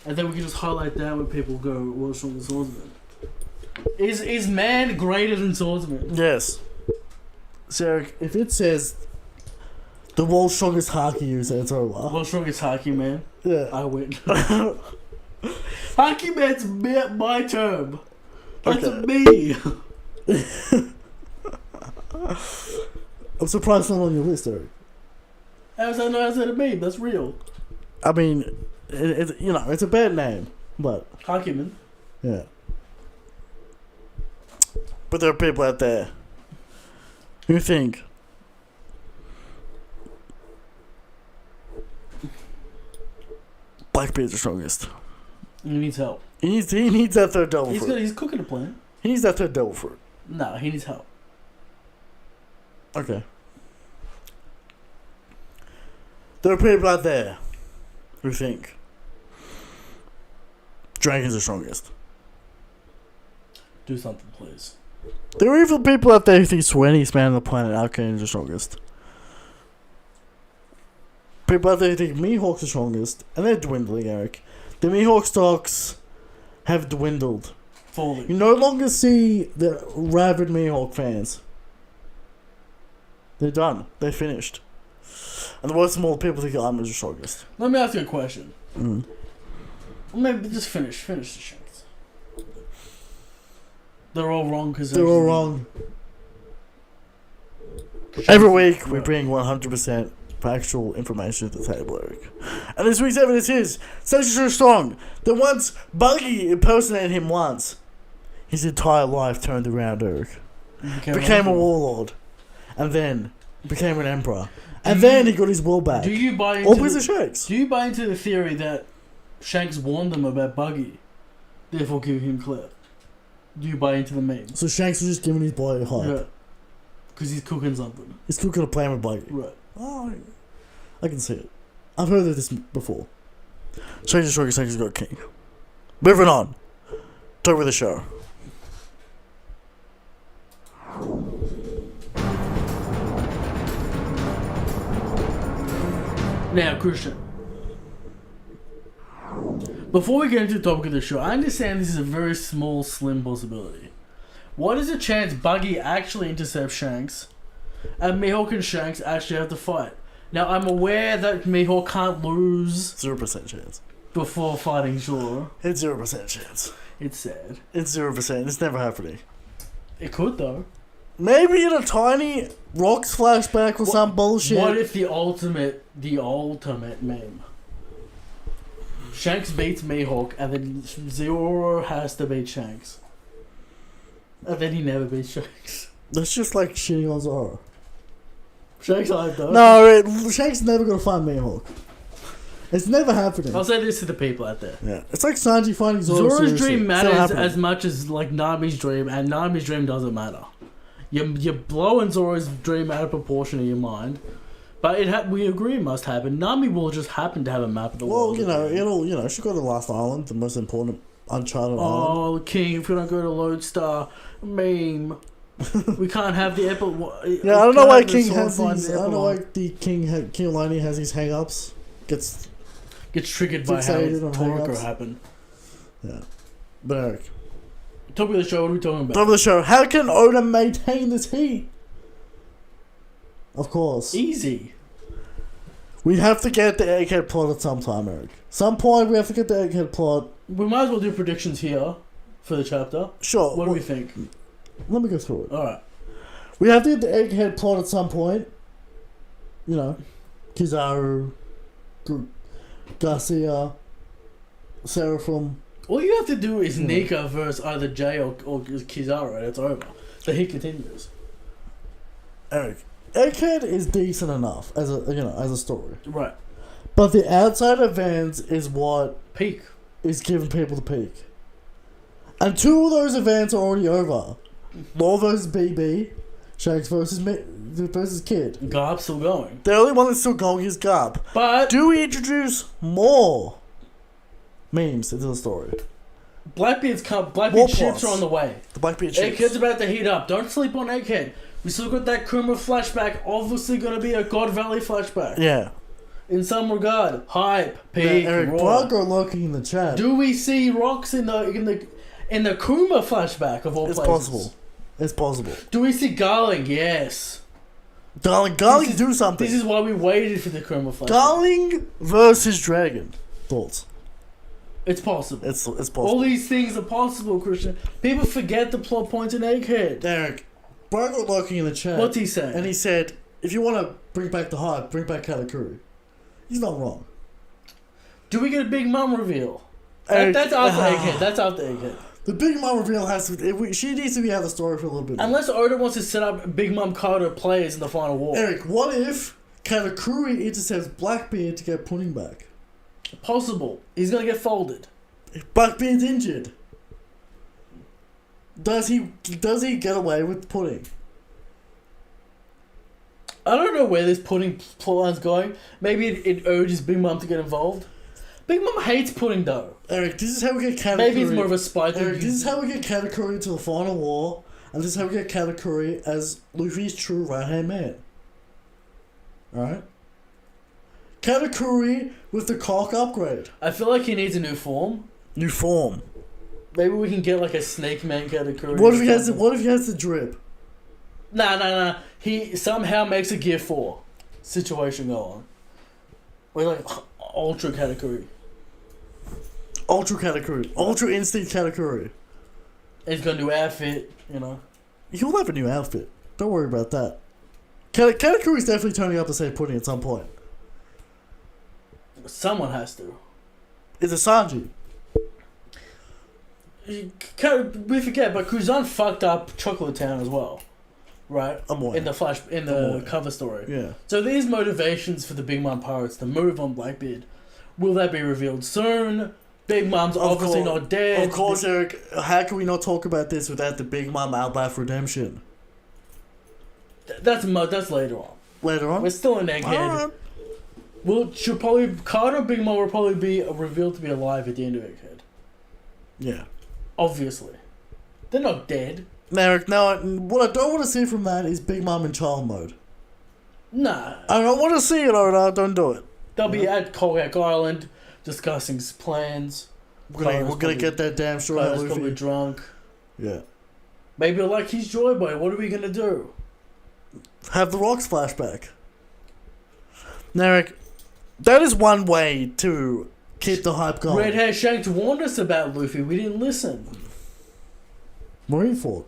And then we can just highlight that when people go World's Strongest Swordsman. Is man greater than swordsman? Yes. So Eric, if it says the world's strongest Haki user, it's over. World's Strongest Haki Man? Yeah. I win. Haki Man's my term. That's Okay. me. I'm surprised it's not on your list, Eric. How's that not a meme? That's real. I mean, it's a bad name, but Haki Man. yeah. But there are people out there who think Blackbeard's the strongest. He needs help. He needs that third devil fruit. He's cooking a plan. He needs that third devil fruit. No, he needs help. Okay. There are people out there who think Dragon's the strongest. Do something, please. There are even people out there who think Sweaty's man on the planet Arcane is the strongest. People out there who think Mihawk's the strongest, and they're dwindling, Eric. The Mihawk stocks have dwindled. Falling. You no longer see the rabid Mihawk fans. They're done. They're finished. And the worst of all, people think Armor's the strongest. Let me ask you a question. Mm. Or maybe just finish the Shanks. They're all wrong because They're all wrong. Every week we bring 100% factual information to the table, Eric. And this week's evidence is so strong that once Buggy impersonated him once, his entire life turned around, Eric. Became a warlord. And then became an emperor. And then he got his will back. Do you buy into all because of Shanks. Do you buy into the theory that Shanks warned them about Buggy, therefore giving him clear? Do you buy into the meme? So Shanks was just giving his boy a hype. Yeah. Because he's cooking something. He's cooking a plan with Buggy. Right. Oh, I can see it. I've heard of this before. Shanks has got king. Moving on. Talk with the show. Now, Christian. Before we get into the topic of the show, I understand this is a very small, slim possibility. What is the chance Buggy actually intercepts Shanks, and Mihawk and Shanks actually have to fight? Now, I'm aware that Mihawk can't lose 0% chance. before fighting Zoro. It's 0% chance. It's sad. It's 0%. It's never happening. It could, though. Maybe in a tiny Rocks flashback or some bullshit. What if the ultimate meme? Shanks beats Mihawk, and then Zoro has to beat Shanks. And then he never beats Shanks. That's just like shitting on Zoro. Shanks hyped though. No, Shanks never gonna find Mihawk. It's never happening. I'll say this to the people out there. Yeah, it's like Sanji finding Zoro. Zoro's seriously. dream It's not matters happening. as much as like Nami's dream, and Nami's dream doesn't matter. You're blowing Zoro's dream out of proportion in your mind, but we agree it must happen. Nami will just happen to have a map of the world. Well, she got the last island, the most important uncharted island. Oh, King, if we don't go to Lodestar, meme. We can't have the epic. Yeah, I don't know why the King Lonnie has his hang-ups. Gets gets triggered by how Fixated on Toriko hang-ups. happened. Yeah. But Eric, Top of the show, what are we talking about? top of the show. How can Oda maintain this heat? Of course. Easy. We have to get the egghead plot at some time, Eric. Some point we have to get the egghead plot. We might as well do predictions here for the chapter. Sure. What do we think? Let me go through it. Alright. We have to get the egghead plot at some point. You know, Kizaru, Garcia, Seraphim. All you have to do is Nika versus either Jay or Kizaru, and it's over. The heat continues. Eric, egghead is decent enough as a story. Right. But the outside events is what Peak. is giving people the peak. And two of those events are already over. Law versus BB, Shanks versus Kid. Garb's still going. The only one that's still going is Garb. But Do we introduce more memes into the story? Blackbeard More ships plots. are on the way. The Blackbeard ships. Egghead's about to heat up. Don't sleep on Egghead. We still got that Kuma flashback. Obviously going to be a God Valley flashback. Yeah. In some regard. Hype. Now, Peak. Eric, Raw. Bronco lurking in the chat. Do we see rocks in the Kuma flashback of all It's places? possible. It's possible. Do we see Garling? Yes. Darling, This is- do something. This is why we waited for the Kuma flashback. Darling versus Dragon. Thoughts? It's possible. It's possible. All these things are possible, Christian. People forget the plot points in Egghead. Derek, Bronco lurking in the chat. What's he saying? And he said, if you want to bring back the hype, bring back Katakuri. He's not wrong. Do we get a Big Mom reveal? Eric, That's after Egghead. That's after Egghead. The Big Mom reveal has to... She needs to be out of the story for a little bit. Unless Oda wants to set up Big Mom Carter players in the final war. Eric, what if Katakuri intercepts Blackbeard to get Pudding back? Possible. He's gonna get folded. If Blackbeard's injured, does he get away with Pudding? I don't know where this pudding plotline's going. Maybe it urges Big Mom to get involved. Big Mom hates pudding though. Eric, this is how we get Katakuri... Maybe it's more of a spite. Eric, this is how we get Katakuri to the final war, and this is how we get Katakuri as Luffy's true right-hand man. Alright? Katakuri with the cock upgrade. I feel like he needs a new form. New form. Maybe we can get like a Snake Man Katakuri. What if he has the drip? Nah. He somehow makes a Gear 4 situation go on. We're like Ultra Katakuri. Ultra Katakuri. Ultra Instinct Katakuri. He's got a new outfit, you know. He'll have a new outfit. Don't worry about that. Katakuri's definitely turning up to save Pudding at some point. Someone has to. Is it Sanji? We forget, but Kuzan fucked up Chocolate Town as well, right? I'm aware. In the cover story. Yeah. So these motivations for the Big Mom pirates to move on Blackbeard, will that be revealed soon? Big Mom's obviously not dead. Of course, Eric. How can we not talk about this without the Big Mom Outbath redemption? That's later on. Later on? We're still in Egghead. Carter and Big Mom will probably be revealed to be alive at the end of Egghead. Yeah. Obviously. They're not dead. Eric, no, what I don't want to see from that is Big Mom in child mode. Nah. I don't want to see it, Oda. Don't do it. They'll be at Kolgak Island discussing plans. We're gonna get that damn straight, Carter's Luffy. probably drunk. Yeah. Maybe like he's Joy Boy. What are we gonna do? Have the Rocks flashback. Eric, that is one way to keep the hype going. Red Hair Shanks warned us about Luffy. We didn't listen. Marineford.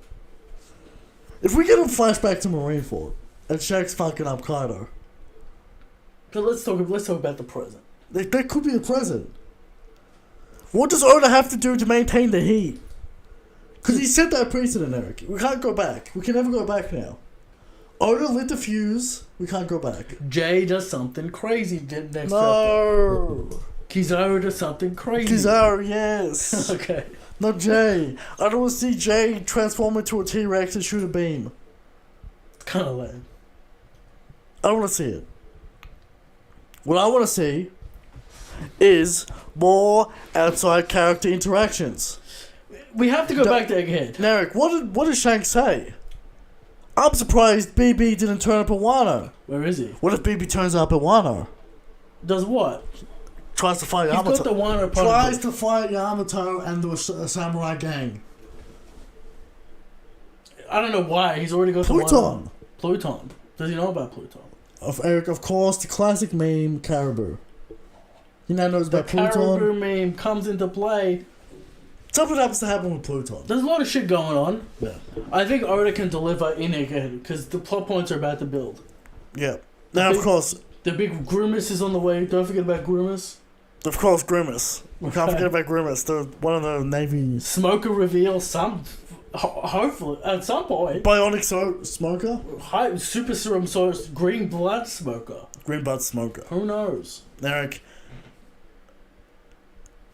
If we get a flashback to Marineford and Shanks fucking up Kaido, So let's talk about the present. that could be the present. What does Oda have to do to maintain the heat? Because he set that precedent, Eric. We can't go back. We can never go back now. Oda lit the fuse. We can't go back. Jay does something crazy next chapter. No. Kizaru does something crazy. Kizaru, yes. Okay. Not Jay. I don't want to see Jay transform into a T-Rex and shoot a beam. It's kind of lame. I don't want to see it. What I want to see is more outside character interactions. We have to go back to Egghead. Narek, what did Shanks say? I'm surprised BB didn't turn up at Wano. Where is he? What if BB turns up at Wano? Does what? tries to fight He's Yamato. got the Wano part. Tries to fight Yamato and the samurai gang. I don't know why. He's already got the Pluton. Wano. Pluton. Does he know about Pluton? Of course, the classic meme, Caribou. He now knows about Pluton. Caribou meme comes into play. Something happens to happen with Pluton. There's a lot of shit going on. Yeah. I think Oda can deliver in Egghead because the plot points are about to build. Yeah. Now, of course... The big Grimace is on the way. Don't forget about Grimace. Of course, Grimace. We can't forget about Grimace. They're one of the Navy... Smoker reveal hopefully, at some point. Bionic Smoker? Super Serum Source Green Blood Smoker. Green Blood Smoker. Who knows? Eric,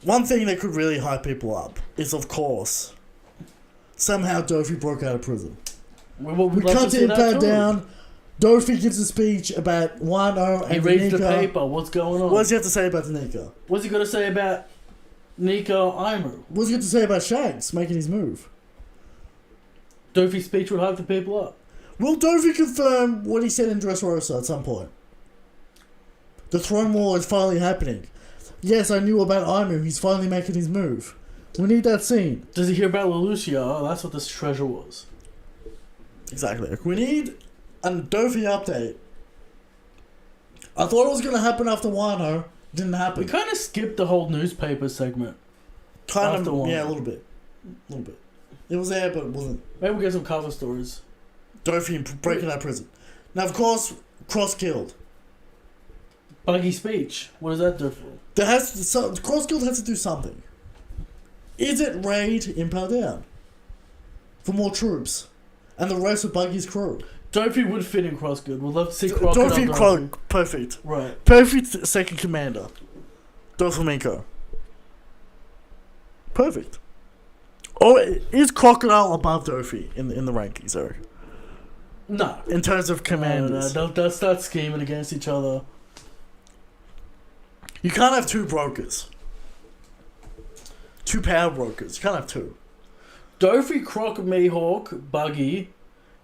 one thing that could really hype people up is, of course, somehow Dofi broke out of prison. We cut the impact down. Dofi gives a speech about Wano and he reads Nika. the paper. What's going on? What does he have to say about the Nika? What's he got to say about Nico Aimu? What's he got to say about Shanks making his move? Dofi's speech would hype the people up. Will Dofi confirm what he said in Dressrosa at some point? The throne war is finally happening. Yes, I knew about Aimu. He's finally making his move. We need that scene. Does he hear about Lelouch? Oh, that's what this treasure was. Exactly. We need a Dofi update. I thought it was going to happen after Wano. Didn't happen. We kind of skipped the whole newspaper segment. Kind after of, Wano. yeah, a little bit. It was there, but it wasn't. Maybe we'll get some cover stories. Dofi breaking out of prison. Now, of course, Cross killed. Buggy speech. What does that do for? Cross Guild has to do something. Is it raid Impel Down? For more troops. And the rest of Buggy's crew. Dofi would fit in Cross Guild. We'd love to see Crocodile Dofi. Perfect. Right. Perfect second commander. Doflamingo. Perfect. Or is Crocodile above Dofi in the rankings, Eric? No. In terms of commanders. No. They'll start scheming against each other. You can't have two brokers. Two power brokers. You can't have two. Dofi, Croc, Mihawk, Buggy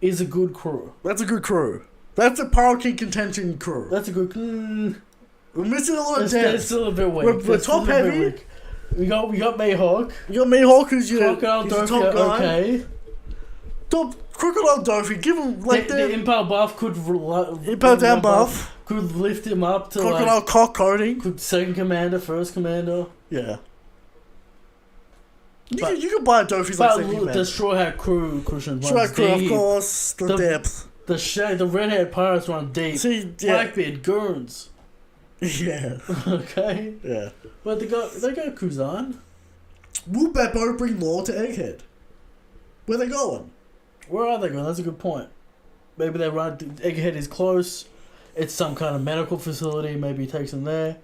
is a good crew. That's a good crew. That's a Power King contention crew. That's a good... We're missing a lot of It's depth. still a bit weak. We're top heavy. We got Mihawk. You got Mihawk, who's your Crocodile he's Dofi, top guy. okay. Top Crocodile Dofi, give him like the Impel buff could... Impel Down buff. Could lift him up to Crocodile cock coding. Could second commander, first commander. Yeah. You could buy a Dofi's like second commander. The Straw Hat crew cushions Straw runs Hat crew, of deep. course. The depth. The red-haired pirates run deep. See, yeah. Blackbeard, Goons. Yeah. Okay. Yeah. But they got Kuzan. Will Beppo bring Law to Egghead? Where they going? Where are they going? That's a good point. Maybe they run... Egghead is close. It's some kind of medical facility. Maybe he takes them there.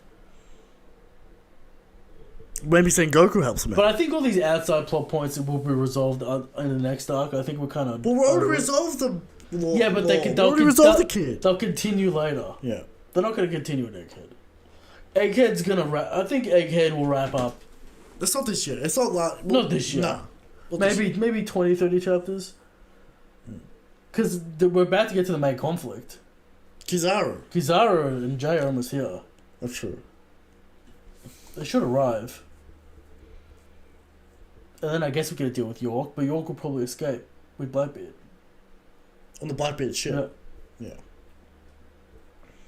Maybe Sengoku helps him out. But I think all these outside plot points will be resolved in the next arc. I think we're kind of... Well, we already resolved the... Yeah, but they'll resolve the kid. They'll continue later. Yeah. They're not going to continue with Egghead. Egghead's going to wrap... I think Egghead will wrap up. That's not this year. It's not like... Not this year. Nah. Maybe 20, 30 chapters. Because we're about to get to the main conflict. Kizaru and Jay are almost here. That's true. They should arrive. And then I guess we get to deal with York, but York will probably escape with Blackbeard. On the Blackbeard ship. Yeah.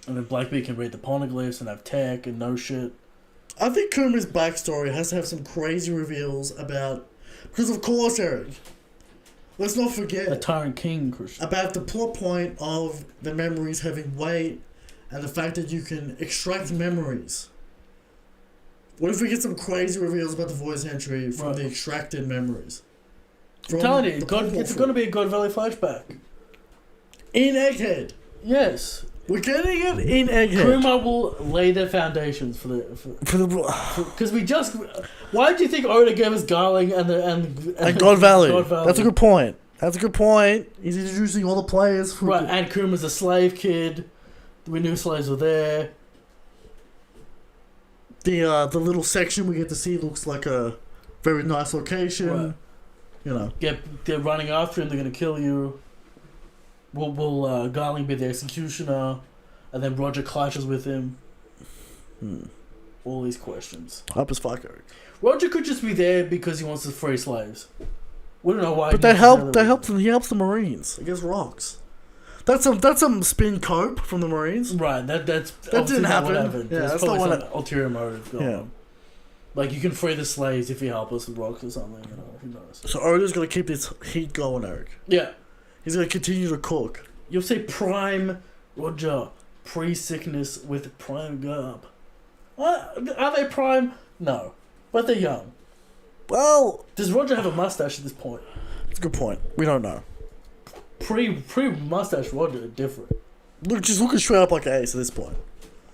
And then Blackbeard can read the poneglyphs and have tech and no shit. I think Kuma's backstory has to have some crazy reveals about... Because of course, Eric, let's not forget... The Tyrant King, Christian. About the plot point of the memories having weight and the fact that you can extract memories. What if we get some crazy reveals about the voice entry from the extracted memories? I'm telling you, it's going to be a God Valley flashback. In Egghead. Yes. We're getting it in Egghead. Kuma will lay their foundations for the... Because we just... Why do you think Oda gave us Garling and God Valley? That's a good point. He's introducing all the players. Right, and Kuma's a slave kid. We knew slaves were there. The little section we get to see looks like a very nice location. Right. You know. They're running after him. They're going to kill you. Will Garling be the executioner, and then Roger clashes with him. all these questions. Hype as fuck, Eric. Roger could just be there because he wants to free slaves. We don't know why. But they help. They help them. He helps the Marines against rocks. That's some spin cope from the Marines. Right. That didn't happen. Yeah, There's that's probably not what some ulterior motive going on. Like you can free the slaves if you help us with rocks or something. You know, who knows? So Oda's gonna keep this heat going, Eric. Yeah. He's gonna continue to cook. You'll say prime Roger pre-sickness with prime Garb. Are they prime? No, but they're young. Well, Does Roger have a mustache at this point? it's a good point. We don't know. Pre mustache Roger different. Look, just looking straight up like an ace at this point.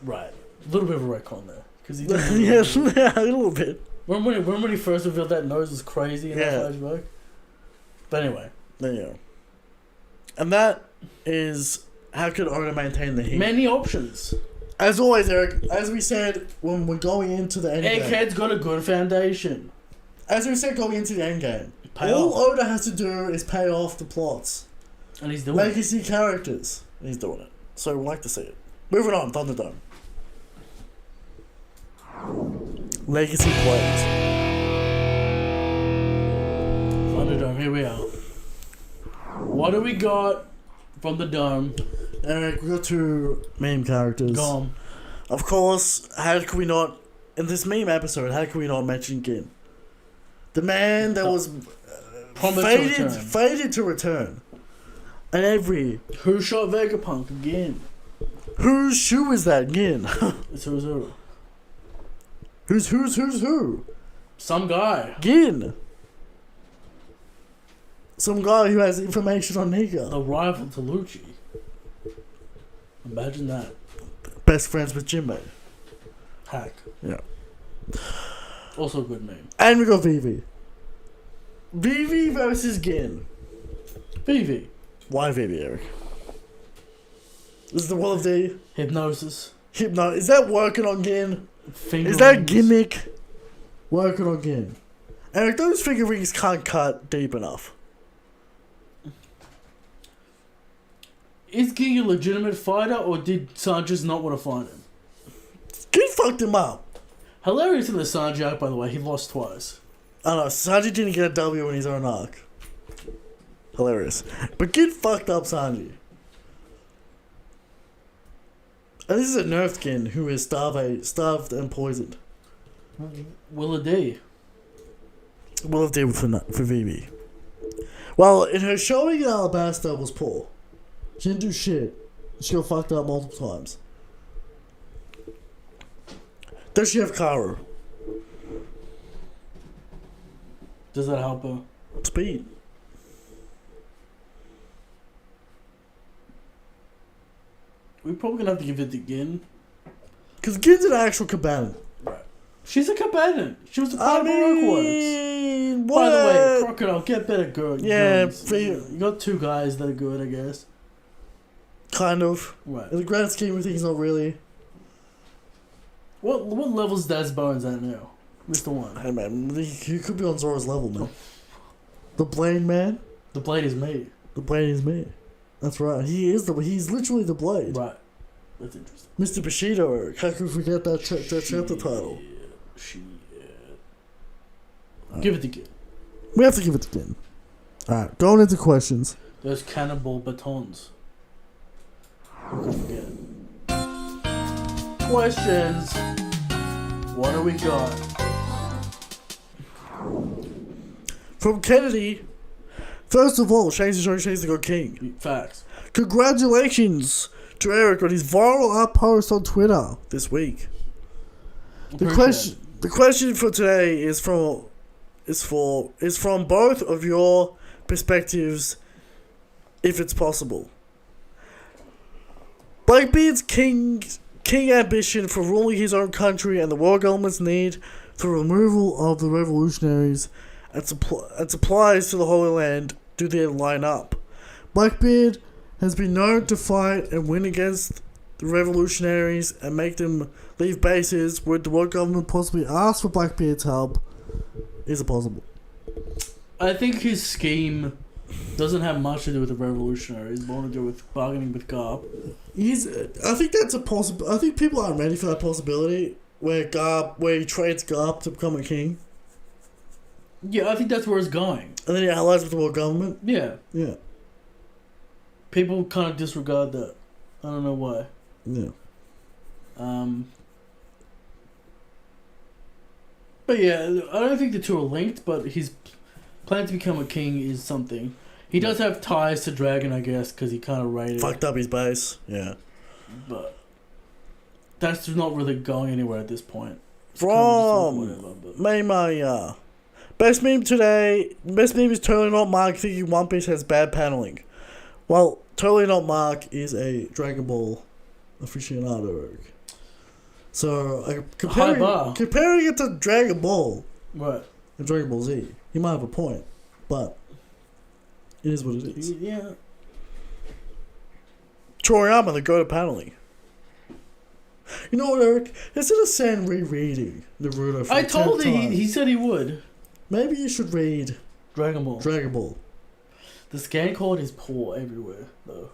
Right. A little bit of a retcon there. Because he Yeah, a little bit. Remember when he first revealed that nose was crazy in that flashback? But anyway. There you go. And that is how could Oda maintain the heat? Many options. As always, Eric, as we said when we're going into the end game. Egghead's got a good foundation. As we said going into the end game. Pay all off. Oda has to do is pay off the plots. And he's doing it. Legacy characters. And he's doing it. So we like to see it. Moving on, Thunderdome. Legacy plays. Thunderdome, here we are. What do we got from the dome? Eric, we got 2 meme characters. Gone. Of course, how could we not, in this meme episode, how could we not mention Gin? The man that was fated to return. And every... Who shot Vegapunk again? Whose shoe is that, Gin? It's who? Who's who? Some guy. Gin. Some guy who has information on Nika. The rival to Lucci. Imagine that. Best friends with Jinbei. Hack. Yeah. Also a good name. And we got Vivi. Vivi versus Gin. Vivi. Why Vivi, Eric? This is the Wall of D. Hypnosis. Is that working on Gin? Finger Is that rings. gimmick working on Gin? Eric, those finger rings can't cut deep enough. Is Gin a legitimate fighter or did Sanji not want to fight him? Gin fucked him up. Hilarious in the Sanji arc, by the way. He lost twice. I know, Sanji didn't get a W in his own arc. Hilarious. But Gin fucked up Sanji. And this is a nerfed Gin who is starved and poisoned. Will it D? Will have deal for Vivi. Well, in her showing in Alabasta was poor. She didn't do shit. She got fucked up multiple times. Does she have Karu? Does that help her? Speed. We're probably gonna have to give it to Gin. Because Gin's an actual combatant. Right. She's a combatant. She was a part of Baroque Works. What? By the way, Crocodile, get better girl. Yeah, girls. You got 2 guys that are good, I guess. Kind of. Right. In the grand scheme of things, not really. What level's Dad's Bones at now? Mr. One. Hey man, he could be on Zora's level, man. The Blade man? The Blade is me. The Blade is me. That's right. He's literally the Blade. Right. That's interesting. Mr. Bushido, Eric. How could we forget that chapter title? Give it to Gin. We have to give it to Gin. Alright, going into questions. Those cannibal batons. Who could forget? Questions. What do we got? From Kennedy. First of all, Shane's showing Shane's the God King. Facts. Congratulations to Eric on his viral art post on Twitter this week. The question for today is from both of your perspectives, if it's possible. Blackbeard's king ambition for ruling his own country and the war government's need for removal of the revolutionaries and supplies to the Holy Land, do they line up? Blackbeard has been known to fight and win against the revolutionaries and make them leave bases. Would the world government possibly ask for Blackbeard's help? Is it possible? I think his scheme doesn't have much to do with the revolutionaries. It's more to do with bargaining with Garp. I think that's a possible. I think people aren't ready for that possibility. where he trades Garp to become a king, Yeah, I think that's where it's going. and then he allies with the world government. Yeah. Yeah, People kind of disregard that. I don't know why. yeah. But yeah, I don't think the two are linked, but his plan to become a king is something. He does have ties to Dragon, I guess, because he kind of raided. Fucked up his base. Yeah. But that's not really going anywhere at this point. From Maya. Best meme today. Best meme is totally not Mark thinking One Piece has bad paneling. Well, totally not Mark is a Dragon Ball aficionado. So comparing it to Dragon Ball, right, and Dragon Ball Z, he might have a point, but it is what it is. Yeah. Toriyama, the go to paneling. You know what, Eric? Instead of San rereading Naruto, for I the told 10th him time, he said he would. maybe you should read Dragon Ball. Dragon Ball. The scan code is poor everywhere, though.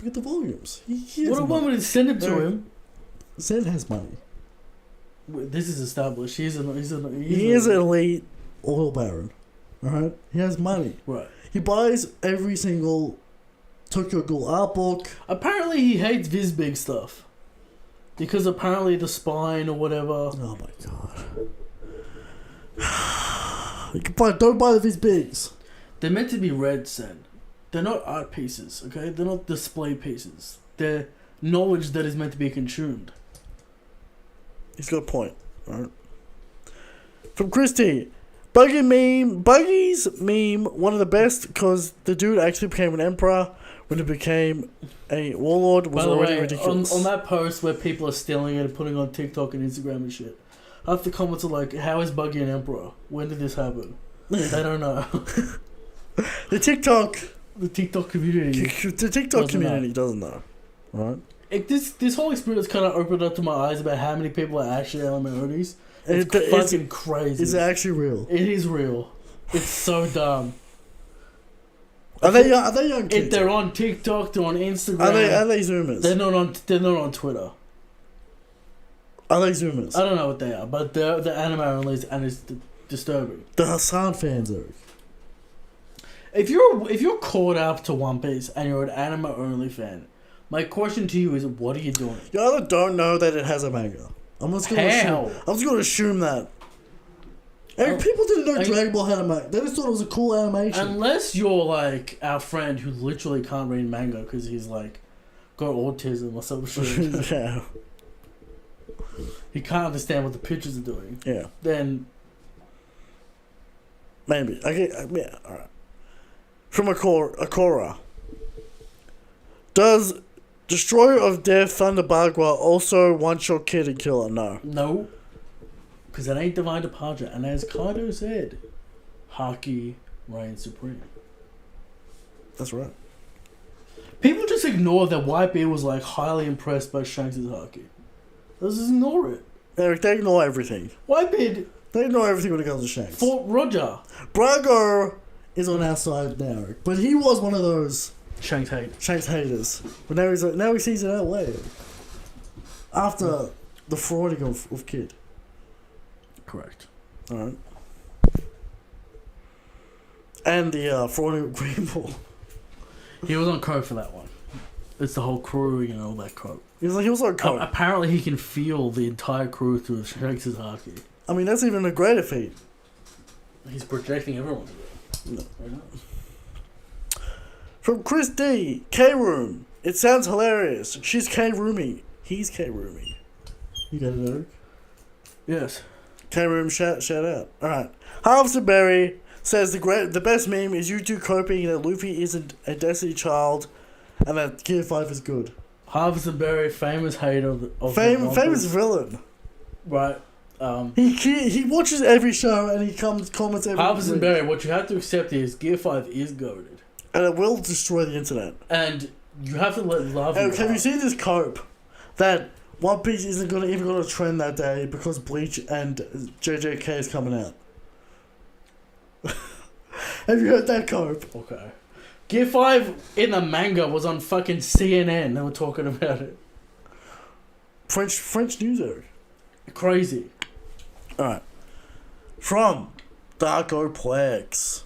Get the volumes. He What do I want me to send it to him? Zen has money. This is established. He is an elite oil baron. Alright? He has money. Right. He buys every single Tokyo Ghoul art book. Apparently he hates Viz Big stuff. Because apparently the spine or whatever. Oh my god. Don't buy these bigs. They're meant to be read, Sen. They're not art pieces, okay? They're not display pieces. They're knowledge that is meant to be consumed. He's got a point. Alright. From Christy. Buggy's meme, one of the best, because the dude actually became an emperor when he became a warlord, was already ridiculous. On that post where people are stealing it and putting on TikTok and Instagram and shit, half the comments are like, how is Buggy an emperor? When did this happen? They don't know. The TikTok community. The TikTok community doesn't know. Right? This whole experience kind of opened up to my eyes about how many people are actually LMODs. It's fucking crazy. Is it actually real? It is real. It's so dumb. Are they young kids? If they're on TikTok, they're on Instagram. Are they Zoomers? They're not on Twitter. Are they Zoomers? I don't know what they are, but they're anime only, and it's disturbing. The Hassan fans, Eric. If you're caught up to One Piece and you're an anime only fan, my question to you is, what are you doing? You either don't know that it has a manga. I'm just gonna assume that. Eric, people didn't know Dragon Ball had a manga. They just thought it was a cool animation. Unless you're like our friend who literally can't read manga because he's like got autism or some shit. Yeah. He can't understand what the pictures are doing. Yeah. Then maybe. Yeah, alright. From Akora. Does Destroyer of Death Thunder Bagua also one-shot kid and killer? No. No. Because it ain't Divine Departure. And as Kaido said, Haki reigns supreme. That's right. People just ignore that Whitebeard was like highly impressed by Shanks' Haki. Let's just ignore it. Eric, they ignore everything. Whitebeard. They ignore everything when it comes to Shanks. Fort Roger. Brago is on our side now, Eric. But he was one of those Shanks haters. But now he sees it that way. After the frauding of Kid. Correct. Alright. And the frauding of Green Ball. He was on coke for that one. It's the whole crew, all that coke. He was on coke. Apparently he can feel the entire crew through Shanks' Haki. I mean, that's even a greater feat. He's projecting everyone. No. From Chris D. K-Room. It sounds hilarious. She's K-Rooming. He's K-Rooming. You got it, Eric? Yes. K-Room, shout out. Alright. Harvester Berry says the best meme is you two coping that Luffy isn't a Destiny child and that Gear 5 is good. Harvester Berry, famous hater of famous villain. Right. He watches every show and he comments every Harvester Berry, what you have to accept is Gear 5 is goated. And it will destroy the internet. And you have to let love. Have you seen this cope that One Piece isn't even gonna trend that day because Bleach and JJK is coming out? Have you heard that cope? Okay. Gear 5 in the manga was on fucking CNN. They were talking about it. French news, Eric. Crazy. Alright. From Darkoplex.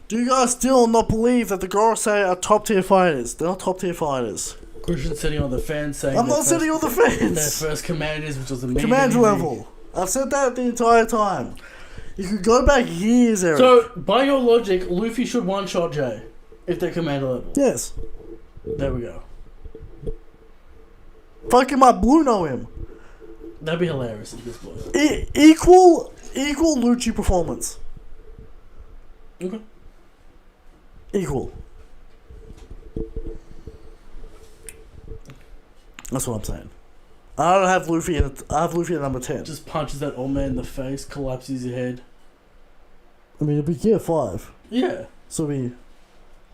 Do you guys still not believe that the Gorosei are top tier fighters? They're not top tier fighters. Christian sitting on the fence saying I'm not sitting on the fence. Their first commanders, which was amazing. Commander level. I've said that the entire time. You could go back years, Eric. So, by your logic, Luffy should one-shot Jay if they're commander level. Yes. There we go. Fucking my Blue know him. That'd be hilarious at this point. Equal Lucci performance. Okay. Equal. That's what I'm saying. I don't have Luffy I have Luffy at number 10. Just punches that old man in the face, collapses his head. I mean, it'd be gear 5. Yeah. So we,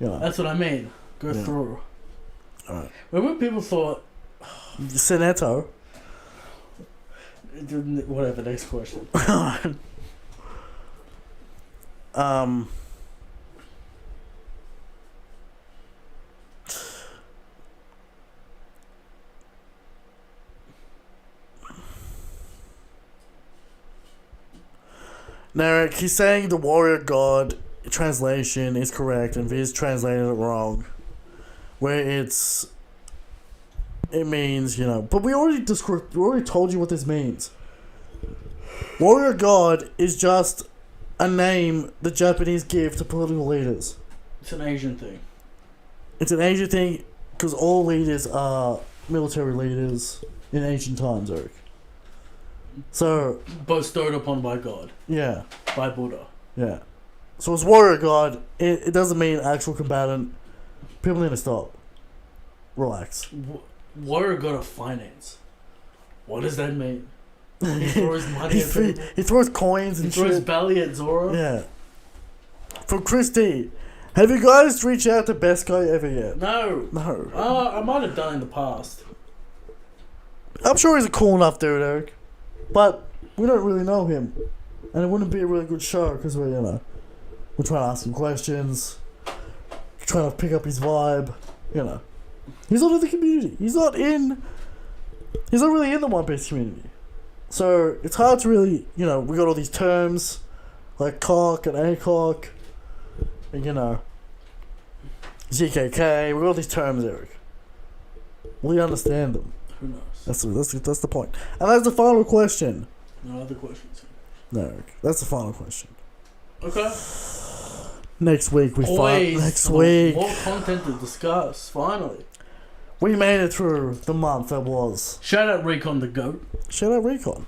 That's what I mean. Go through. Alright. Remember when people thought... Seneto. Whatever, next question. Narek, he's saying the warrior god translation is correct and Viz translated it wrong. Where it means, but we already told you what this means. Warrior god is just a name the Japanese give to political leaders. It's an Asian thing. It's an Asian thing because all leaders are military leaders in ancient times, Eric. So bestowed upon by God. Yeah. By Buddha. Yeah. So it's warrior god. It doesn't mean actual combatant. People need to stop. Relax. Warrior god of finance. What does that mean? He throws money at people. He throws coins and shit. He throws belly at Zoro. Yeah. From Chris D. Have you guys reached out to Best Guy ever yet? No. I might have done in the past. I'm sure he's a cool enough dude, Eric. But we don't really know him. And it wouldn't be a really good show because we're trying to ask him questions. Trying to pick up his vibe. He's not in the community. He's not really in the One Piece community. So it's hard to really, we got all these terms like cock and ACOC and ZKK. We got all these terms, Eric. We understand them. Who knows? That's the point. And that's the final question. No other questions. No, Eric. That's the final question. Okay. Next week we find. Next week. More content to discuss. Finally. We made it through the month that was. Shout out Recon the GOAT. Shout out Recon.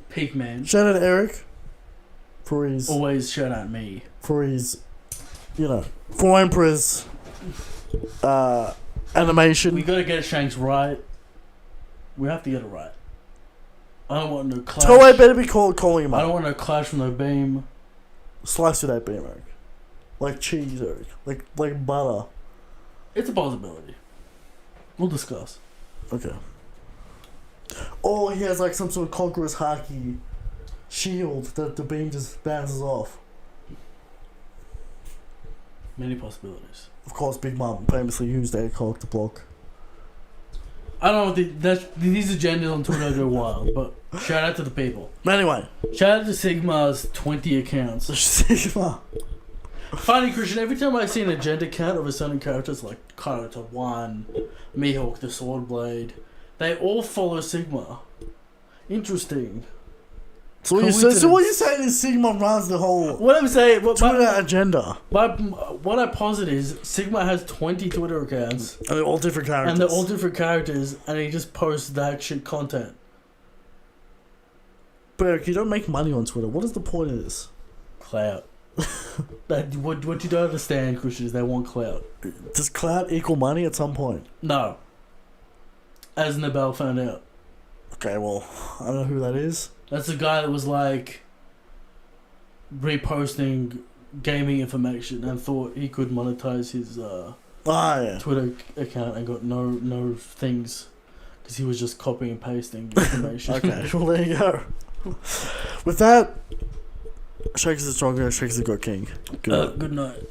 Peak man. Shout out Eric. For his. Always shout out me. For his. For Emperor's. Animation. We gotta get Shanks right. We have to get it right. I don't want no clash. Toei better be calling him up. I don't want no clash from no beam. Slice to that beam, Eric. Like cheese, Eric. Like butter. It's a possibility. We'll discuss. Okay. Or he has some sort of conqueror's haki shield that the beam just bounces off. Many possibilities. Of course, Big Mom famously used ACOG to block. I don't know. These agendas on Twitter go wild, but shout out to the people. Anyway. Shout out to Sigma's 20 accounts. Sigma. Funny, Christian, every time I see an agenda count of a certain characters like Kaido 1, Mihawk the Swordblade, they all follow Sigma. Interesting. So what you're saying is Sigma runs the whole what I'm saying, Twitter agenda. What I posit is Sigma has 20 Twitter accounts. And they're all different characters. And he just posts that shit content. But you don't make money on Twitter. What is the point of this? Clout. What you don't understand, Christian, is they want clout. Does clout equal money at some point? No. As Nobel found out. Okay, well, I don't know who that is. That's the guy that was reposting gaming information and thought he could monetize his Twitter account and got no things because he was just copying and pasting information. Okay, well there you go. With that, Shakes is stronger, Shakes is got king. Good night.